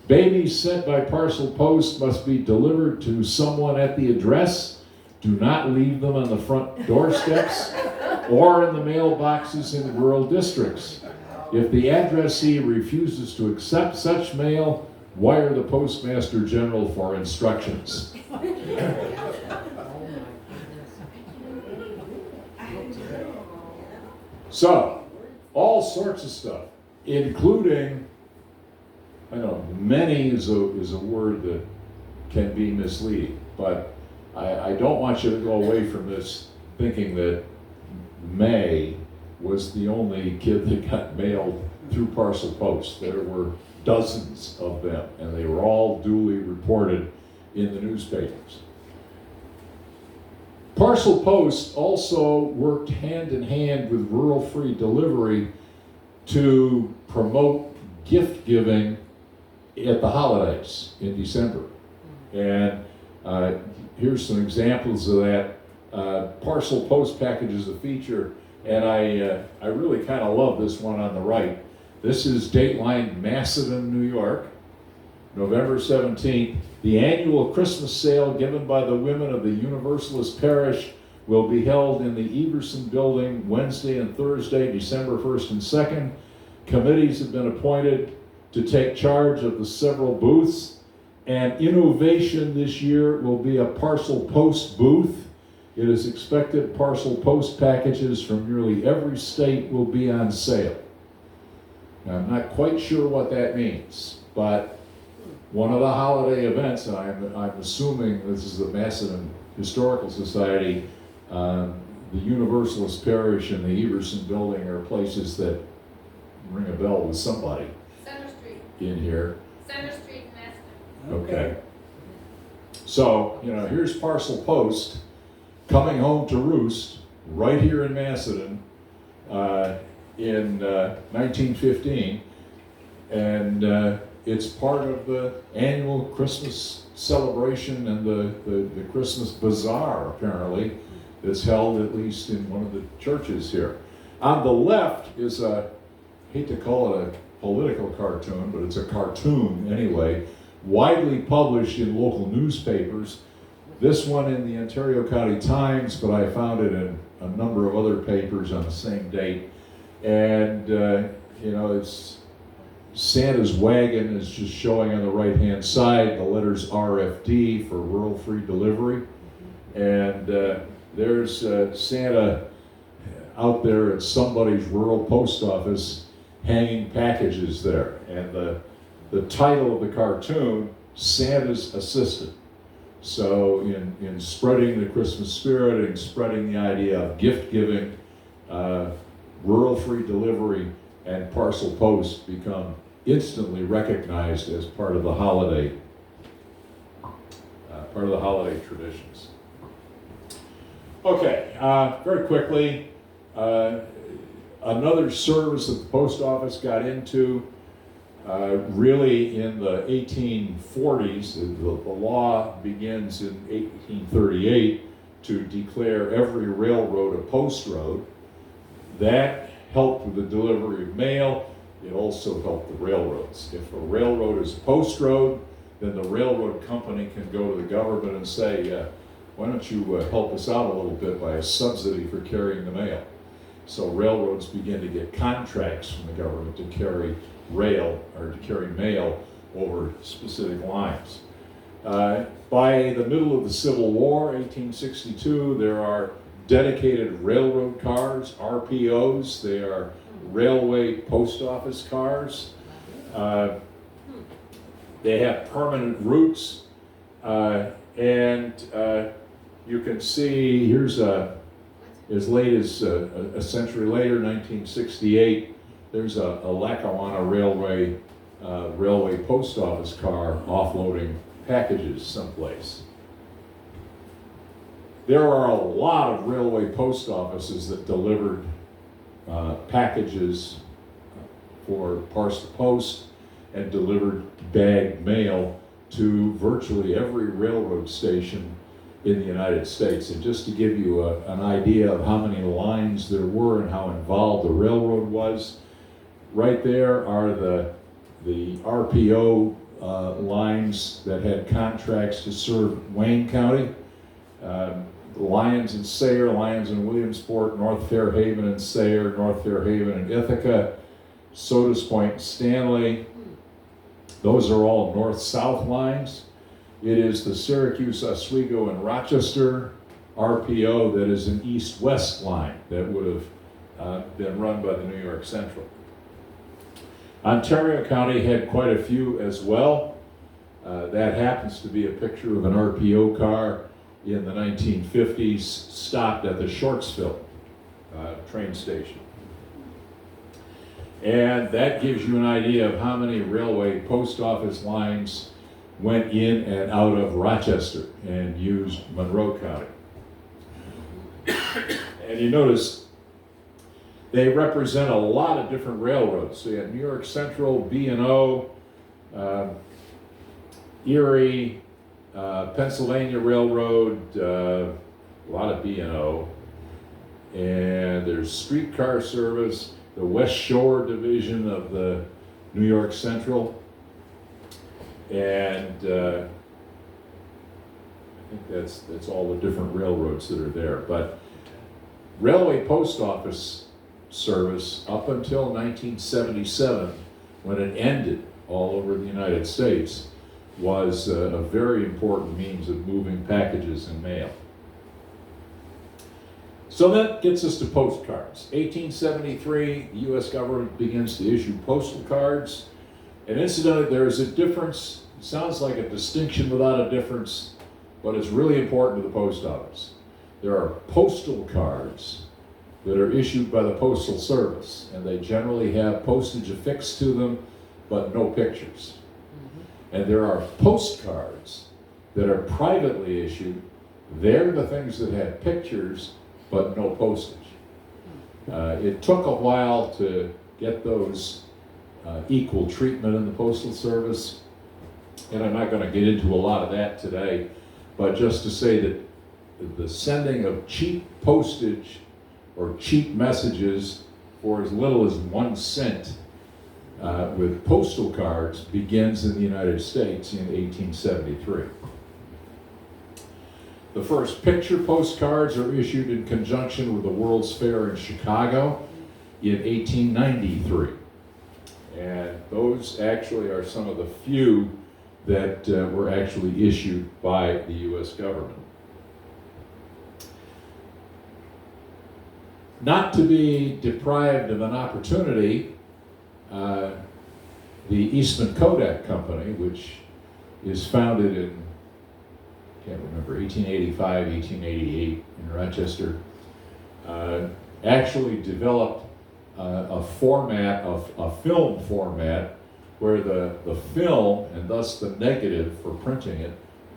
Babies sent by parcel post must be delivered to someone at the address. Do not leave them on the front doorsteps or in the mailboxes in rural districts. If the addressee refuses to accept such mail, wire the Postmaster General for instructions. So, all sorts of stuff, including, I know, many is a word that can be misleading, but I don't want you to go away from this thinking that May was the only kid that got mailed through parcel post. There were dozens of them, and they were all duly reported in the newspapers. Parcel Post also worked hand in hand with Rural Free Delivery to promote gift giving at the holidays in December. And here's some examples of that. Parcel Post package is a feature, and I really kind of love this one on the right. This is Dateline Macedon, New York, November 17th. The annual Christmas sale given by the women of the Universalist Parish will be held in the Everson Building Wednesday and Thursday, December 1st and 2nd. Committees have been appointed to take charge of the several booths, and innovation this year will be a parcel post booth. It is expected parcel post packages from nearly every state will be on sale. Now, I'm not quite sure what that means, but one of the holiday events, and I'm assuming this is the Macedon Historical Society, the Universalist Parish and the Everson Building are places that ring a bell with somebody Center Street, in here. Center Street, Macedon. Okay. So, here's Parcel Post coming home to roost right here in Macedon in 1915. And it's part of the annual Christmas celebration and the Christmas bazaar, apparently, that's held at least in one of the churches here. On the left is I hate to call it a political cartoon, but it's a cartoon anyway, widely published in local newspapers. This one in the Ontario County Times, but I found it in a number of other papers on the same date. And, it's Santa's wagon is just showing on the right-hand side the letters RFD for Rural Free Delivery. And there's Santa out there at somebody's rural post office hanging packages there. And the title of the cartoon, Santa's Assistant. So in spreading the Christmas spirit and spreading the idea of gift giving, Rural Free Delivery and Parcel Post become instantly recognized as part of the holiday traditions. Okay, very quickly, another service that the post office got into really in the 1840s. The law begins in 1838 to declare every railroad a post road. That helped with the delivery of mail. It also helped the railroads. If a railroad is a post road, then the railroad company can go to the government and say, why don't you help us out a little bit by a subsidy for carrying the mail? So railroads begin to get contracts from the government to carry mail over specific lines. By the middle of the Civil War, 1862, there are dedicated railroad cars, RPOs. They are railway post office cars. They have permanent routes, and you can see here's as late as a century later, 1968. There's a Lackawanna railway post office car offloading packages someplace. There are a lot of railway post offices that delivered packages for Parcel Post and delivered bagged mail to virtually every railroad station in the United States. And just to give you an idea of how many lines there were and how involved the railroad was, right there are the RPO lines that had contracts to serve Wayne County. Lyons and Sayre, Lyons and Williamsport, North Fairhaven and Sayre, North Fairhaven and Ithaca, Sodas Point and Stanley. Those are all north-south lines. It is the Syracuse, Oswego, and Rochester RPO that is an east-west line that would have been run by the New York Central. Ontario County had quite a few as well. That happens to be a picture of an RPO car in the 1950s, stopped at the Shortsville train station. And that gives you an idea of how many railway post office lines went in and out of Rochester and used Monroe County. And you notice they represent a lot of different railroads. So you have New York Central, B&O, Erie, Pennsylvania Railroad, a lot of B&O, and there's streetcar service, the West Shore division of the New York Central, and I think that's all the different railroads that are there. But railway post office service up until 1977, when it ended all over the United States, was a very important means of moving packages and mail. So that gets us to postcards. 1873, the U.S. government begins to issue postal cards. And incidentally, there is a difference. It sounds like a distinction without a difference, but it's really important to the post office. There are postal cards that are issued by the Postal Service, and they generally have postage affixed to them, but no pictures. And there are postcards that are privately issued. They're the things that have pictures, but no postage. It took a while to get those equal treatment in the Postal Service, and I'm not going to get into a lot of that today, but just to say that the sending of cheap postage or cheap messages for as little as 1 cent with postal cards begins in the United States in 1873. The first picture postcards are issued in conjunction with the World's Fair in Chicago in 1893. And those actually are some of the few that were actually issued by the U.S. government. Not to be deprived of an opportunity, the Eastman Kodak Company, which is founded in, can't remember, 1885, 1888 in Rochester, actually developed a format, a film format, where the film, and thus the negative for printing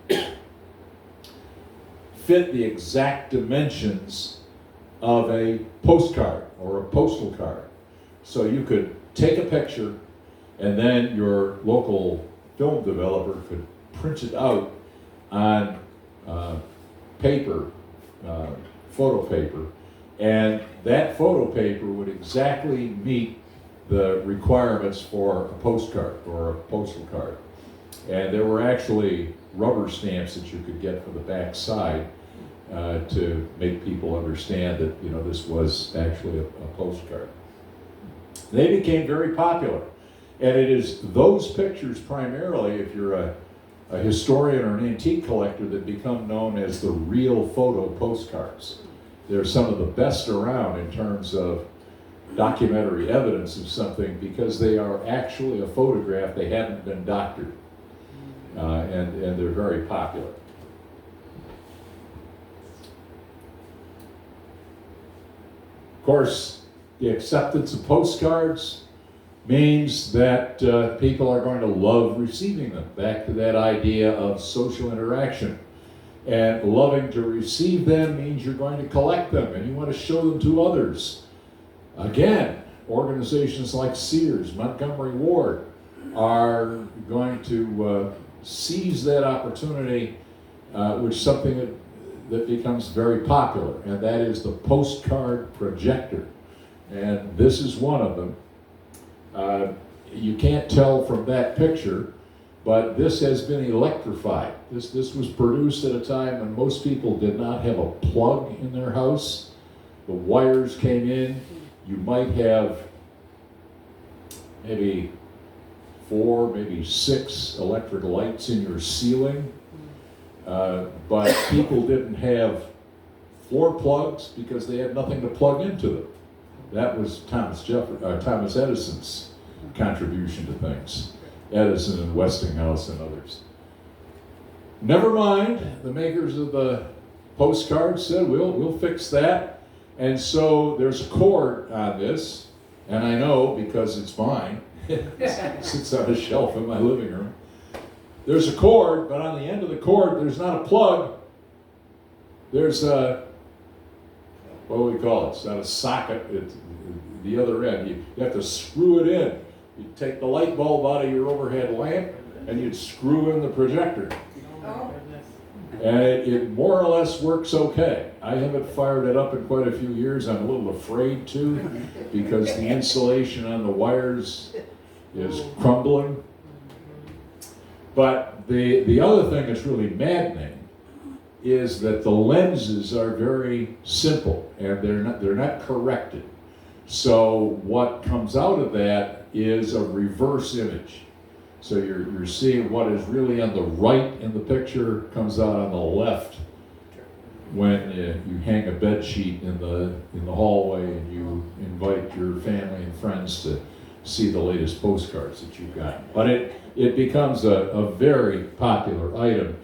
it, fit the exact dimensions of a postcard or a postal card. So you could take a picture, and then your local film developer could print it out on paper, photo paper, and that photo paper would exactly meet the requirements for a postcard or a postal card. And there were actually rubber stamps that you could get for the back side to make people understand that, you know, this was actually a postcard. They became very popular. And it is those pictures primarily, if you're a historian or an antique collector, that become known as the real photo postcards. They're some of the best around in terms of documentary evidence of something because they are actually a photograph. They haven't been doctored. And they're very popular. Of course, the acceptance of postcards means that people are going to love receiving them. Back to that idea of social interaction. And loving to receive them means you're going to collect them and you want to show them to others. Again, organizations like Sears, Montgomery Ward are going to seize that opportunity, which is something that becomes very popular, and that is the postcard projector. And this is one of them. You can't tell from that picture, but this has been electrified. This was produced at a time when most people did not have a plug in their house. The wires came in. You might have maybe 4, maybe 6 electric lights in your ceiling. But people didn't have floor plugs because they had nothing to plug into them. That was Thomas Edison's contribution to things. Edison and Westinghouse and others. Never mind, the makers of the postcards said, we'll fix that. And so there's a cord on this, and I know because it's mine. It sits on a shelf in my living room. There's a cord, but on the end of the cord, there's not a plug. There's a, what do we call it? It's not a socket. It's the other end. You have to screw it in. You take the light bulb out of your overhead lamp, and you'd screw in the projector. And it more or less works okay. I haven't fired it up in quite a few years. I'm a little afraid to, because the insulation on the wires is crumbling. But the other thing that's really maddening is that the lenses are very simple and they're not corrected. So what comes out of that is a reverse image. So you're seeing what is really on the right in the picture comes out on the left when you hang a bed sheet in the hallway and you invite your family and friends to see the latest postcards that you've got. But it becomes a very popular item,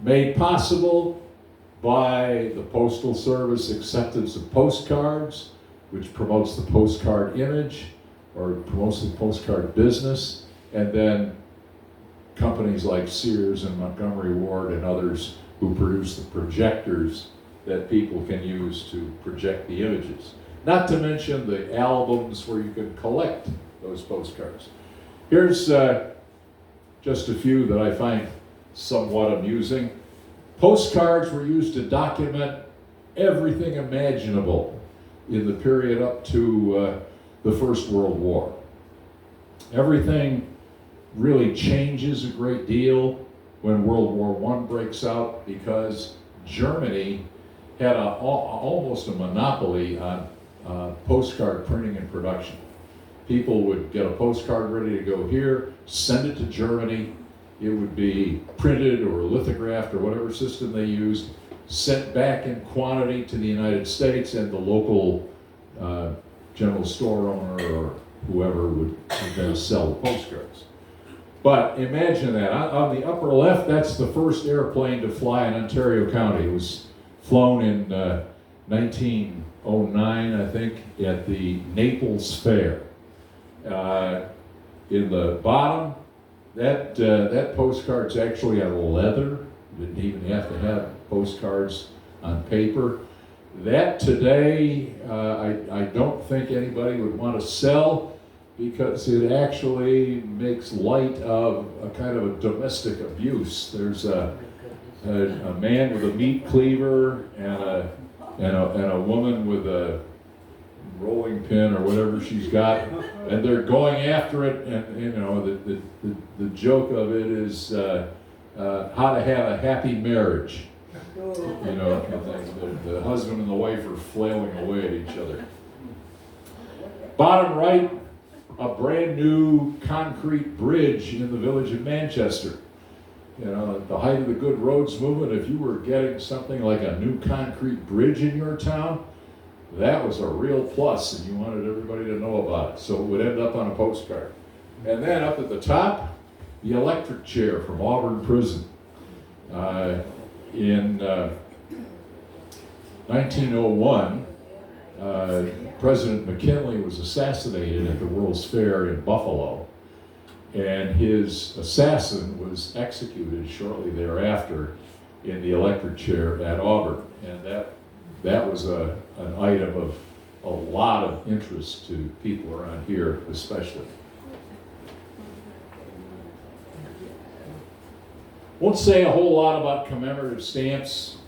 made possible by the Postal Service acceptance of postcards, which promotes the postcard image or promotes the postcard business, and then companies like Sears and Montgomery Ward and others who produce the projectors that people can use to project the images. Not to mention the albums where you can collect those postcards. Here's just a few that I find somewhat amusing. Postcards were used to document everything imaginable in the period up to the First World War. Everything really changes a great deal when World War I breaks out because Germany had almost a monopoly on postcard printing and production. People would get a postcard ready to go here, send it to Germany. It would be printed or lithographed or whatever system they used, sent back in quantity to the United States, and the local general store owner or whoever would then sell the postcards. But imagine that. On the upper left, that's the first airplane to fly in Ontario County. It was flown in 1909, I think, at the Naples Fair. In the bottom, that postcard's actually on leather. You didn't even have to have postcards on paper. That today, I don't think anybody would want to sell because it actually makes light of a kind of a domestic abuse. There's a man with a meat cleaver and a woman with a rolling pin or whatever she's got, and they're going after it. And you know the joke of it is how to have a happy marriage. You know, the husband and the wife are flailing away at each other. Bottom right, a brand new concrete bridge in the village of Manchester. You know, at the height of the good roads movement, if you were getting something like a new concrete bridge in your town, that was a real plus, and you wanted everybody to know about it. So it would end up on a postcard. And then up at the top, the electric chair from Auburn Prison. In 1901, President McKinley was assassinated at the World's Fair in Buffalo, and his assassin was executed shortly thereafter in the electric chair at Auburn. And that was an item of a lot of interest to people around here, especially. Won't say a whole lot about commemorative stamps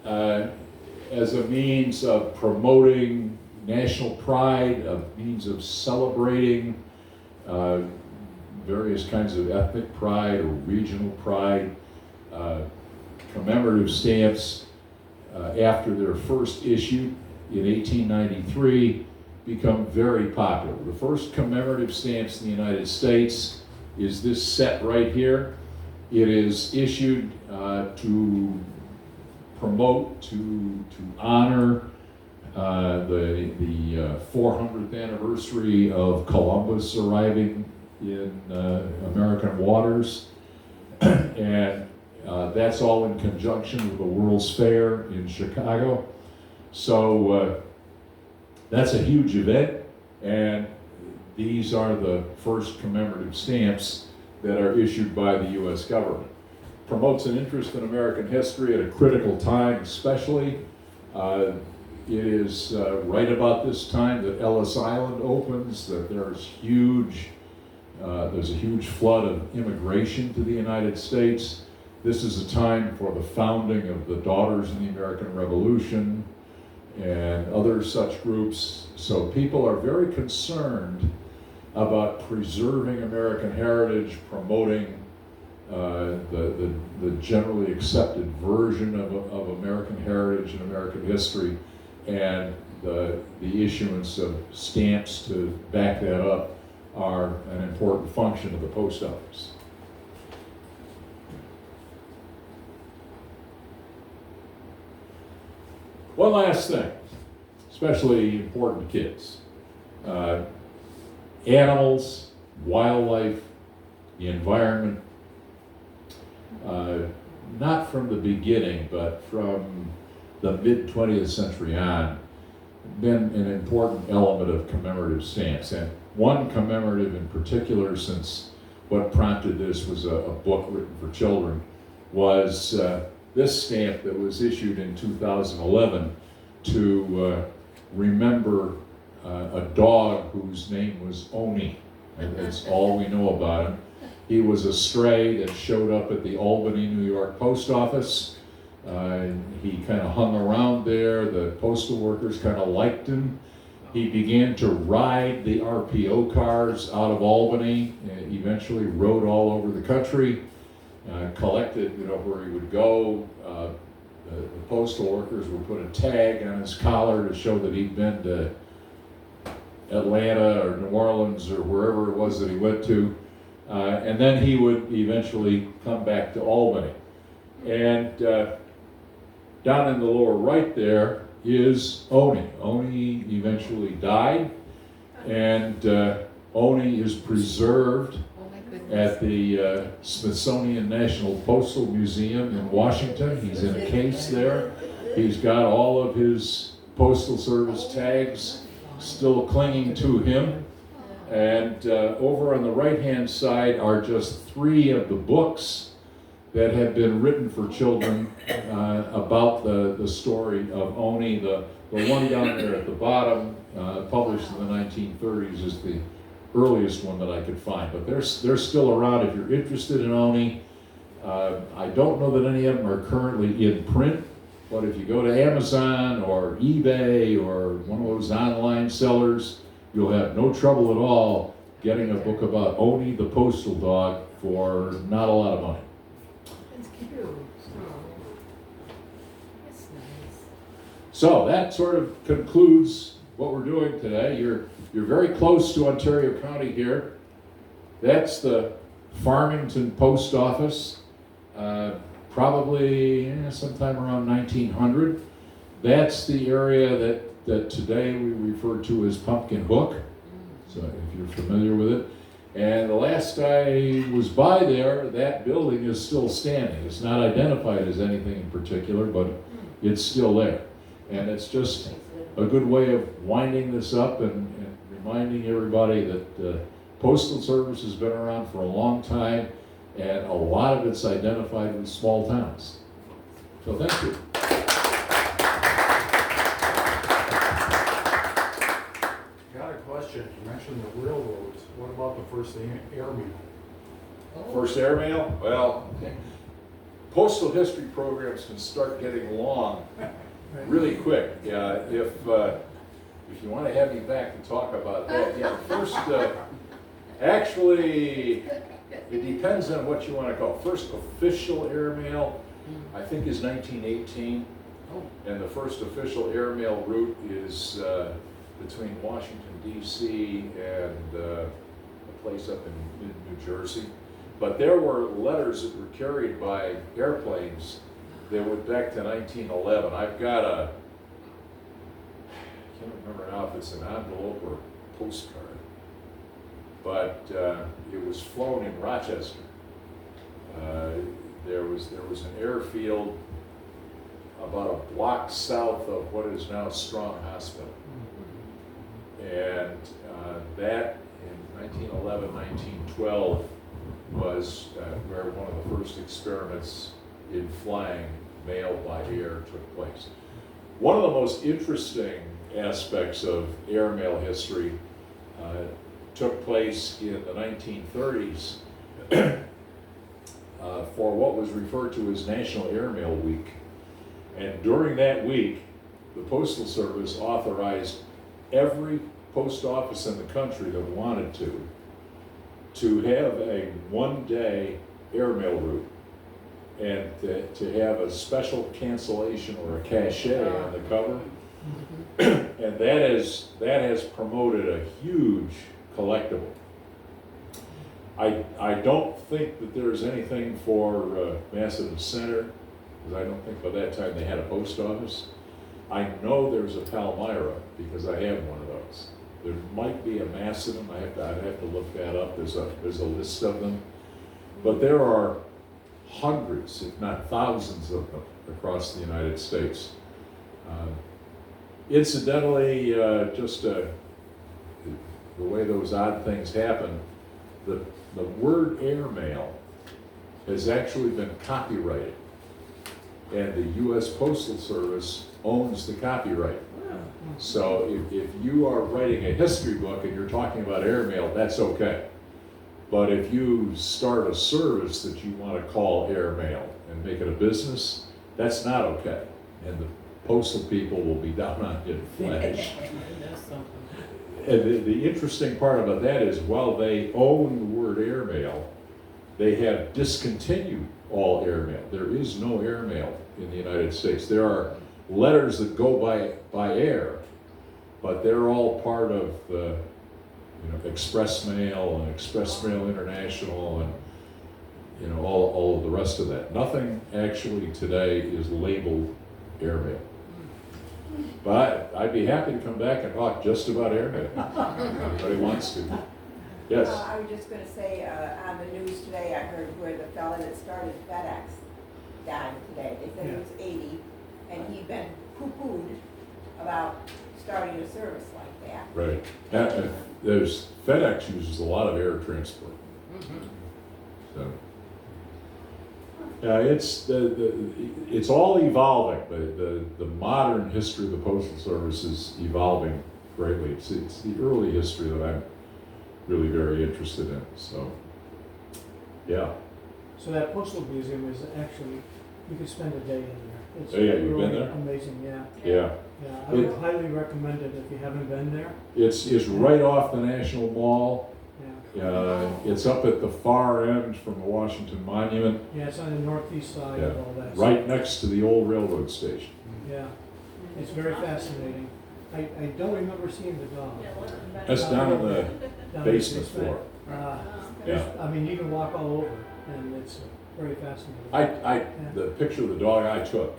as a means of promoting national pride, a means of celebrating various kinds of ethnic pride or regional pride. Commemorative stamps, after they're first issued in 1893, become very popular. The first commemorative stamps in the United States is this set right here. It is issued to promote, to honor the 400th anniversary of Columbus arriving in American waters. And that's all in conjunction with the World's Fair in Chicago. So that's a huge event, and these are the first commemorative stamps that are issued by the U.S. government. Promotes an interest in American history at a critical time, especially. It is right about this time that Ellis Island opens, that there's a huge flood of immigration to the United States. This is a time for the founding of the Daughters of the American Revolution and other such groups. So people are very concerned about preserving American heritage, promoting the generally accepted version of American heritage and American history, and the issuance of stamps to back that up are an important function of the post office. One last thing, especially important to kids. Animals, wildlife, the environment, not from the beginning, but from the mid-20th century on, been an important element of commemorative stamps. And one commemorative in particular, since what prompted this was a book written for children, was this stamp that was issued in 2011 to remember a dog whose name was Oni. And that's all we know about him. He was a stray that showed up at the Albany, New York post office. He kind of hung around there. The postal workers kind of liked him. He began to ride the RPO cars out of Albany, and eventually rode all over the country, collected, where he would go. The postal workers would put a tag on his collar to show that he'd been to Atlanta or New Orleans or wherever it was that he went to. And then he would eventually come back to Albany. And down in the lower right there is Oni. Oni eventually died, and Oni is preserved at the Smithsonian National Postal Museum in Washington. He's in a case there. He's got all of his Postal Service tags still clinging to him. And over on the right-hand side are just 3 of the books that have been written for children about the story of Oni. The one down there at the bottom, published in the 1930s, is the earliest one that I could find. But they're still around if you're interested in Oni. I don't know that any of them are currently in print, but if you go to Amazon or eBay or one of those online sellers, you'll have no trouble at all getting a book about Oni the postal dog for not a lot of money. It's cute. So that sort of concludes what we're doing today. You're very close to Ontario County here. That's the Farmington Post Office, probably sometime around 1900. That's the area that today we refer to as Pumpkin Hook, so if you're familiar with it. And the last I was by there, that building is still standing. It's not identified as anything in particular, but it's still there. And it's just a good way of winding this up and reminding everybody that Postal Service has been around for a long time, and a lot of it's identified with small towns. So thank you. Got a question. You mentioned the railroads. What about the first airmail? First airmail? Well, postal history programs can start getting long really quick. If you want to have me back to talk about that, yeah, first, actually, it depends on what you want to call it. First official airmail, I think, is 1918, and the first official airmail route is between Washington, D.C. and a place up in New Jersey. But there were letters that were carried by airplanes that went back to 1911. I've got I can't remember now if it's an envelope or a postcard, but it was flown in Rochester. There was an airfield about a block south of what is now Strong Hospital. And that in 1911, 1912 was where one of the first experiments in flying mail by air took place. One of the most interesting aspects of airmail history took place in the 1930s for what was referred to as National Airmail Week. And during that week, the Postal Service authorized every post office in the country that wanted to have a one-day airmail route and to have a special cancellation or a cachet on the cover. And that has promoted a huge collectible. I don't think that there's anything for Macedon Center, because I don't think by that time they had a post office. I know there's a Palmyra because I have one of those. There might be a Macedon. I'd have to look that up. There's a list of them, but there are hundreds, if not thousands, of them across the United States. Incidentally, the way those odd things happen, the word airmail has actually been copyrighted, and the U.S. Postal Service owns the copyright. So if you are writing a history book and you're talking about airmail, that's okay. But if you start a service that you want to call airmail and make it a business, that's not okay. And the postal people will be down on it in flash. And the interesting part about that is, while they own the word airmail, they have discontinued all airmail. There is no airmail in the United States. There are letters that go by air, but they're all part of the Express Mail and Express Mail International and all of the rest of that. Nothing actually today is labeled airmail. But I'd be happy to come back and talk just about airmail. If anybody wants to. Yes? I was just going to say, on the news today, I heard where the fella that started FedEx died today. They said he was 80, and he'd been poo-pooed about starting a service like that. Right. There's FedEx uses a lot of air transport. So it's all evolving. The modern history of the Postal Service is evolving greatly. It's the early history that I'm really very interested in. So yeah. So that postal museum is actually, you could spend a day in there. It's Oh, yeah, you've been really there? amazing, yeah. Yeah. Yeah, I would highly recommend it if you haven't been there. It's right off the National Mall. Yeah. It's up at the far end from the Washington Monument. Yeah, it's on the northeast side Yeah. of all that. Right next to the old railroad station. Yeah. It's very fascinating. I don't remember seeing the dog. That's down in the Down in basement floor. Yeah. I mean, you can walk all over, and it's very fascinating. The picture of the dog I took,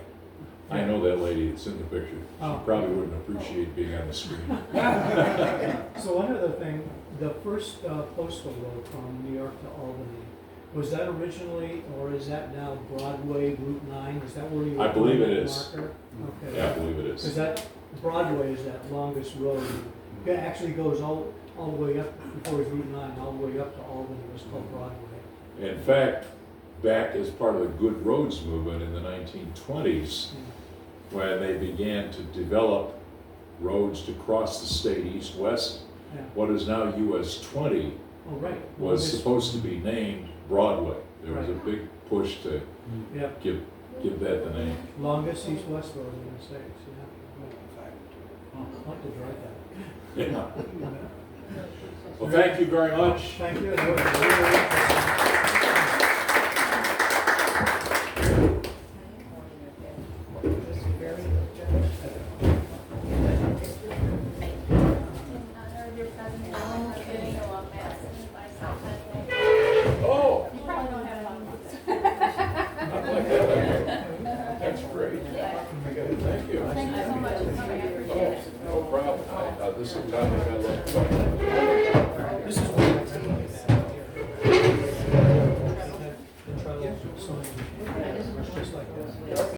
I know that lady that's in the picture. She Oh. probably wouldn't appreciate being on the screen. So one other thing, the first postal road from New York to Albany, was that originally, or is that now Broadway, Route 9? Is that where you? I believe it that is. marker? Okay. Yeah, I believe it Because is. that, Broadway is that longest road. It actually goes all the way up, before it was Route 9, all the way up to Albany, it was called Broadway. In fact, back as part of the Good Roads movement in the 1920s, when they began to develop roads to cross the state east-west, Yeah. what is now US 20 Oh, right. was Longest- supposed to be named Broadway. There was a Right. big push to Yeah, give that the name. longest east-west road in the States, yeah. I'd like to drive that. Yeah. Well, thank you very much. Thank you. It was really interesting. In honor of your presentation, I'm giving you a Macedon by South End. Oh, You probably don't have one. that's great. Thank you. Thank you so much for coming, I appreciate it. No problem. This is the time I got left.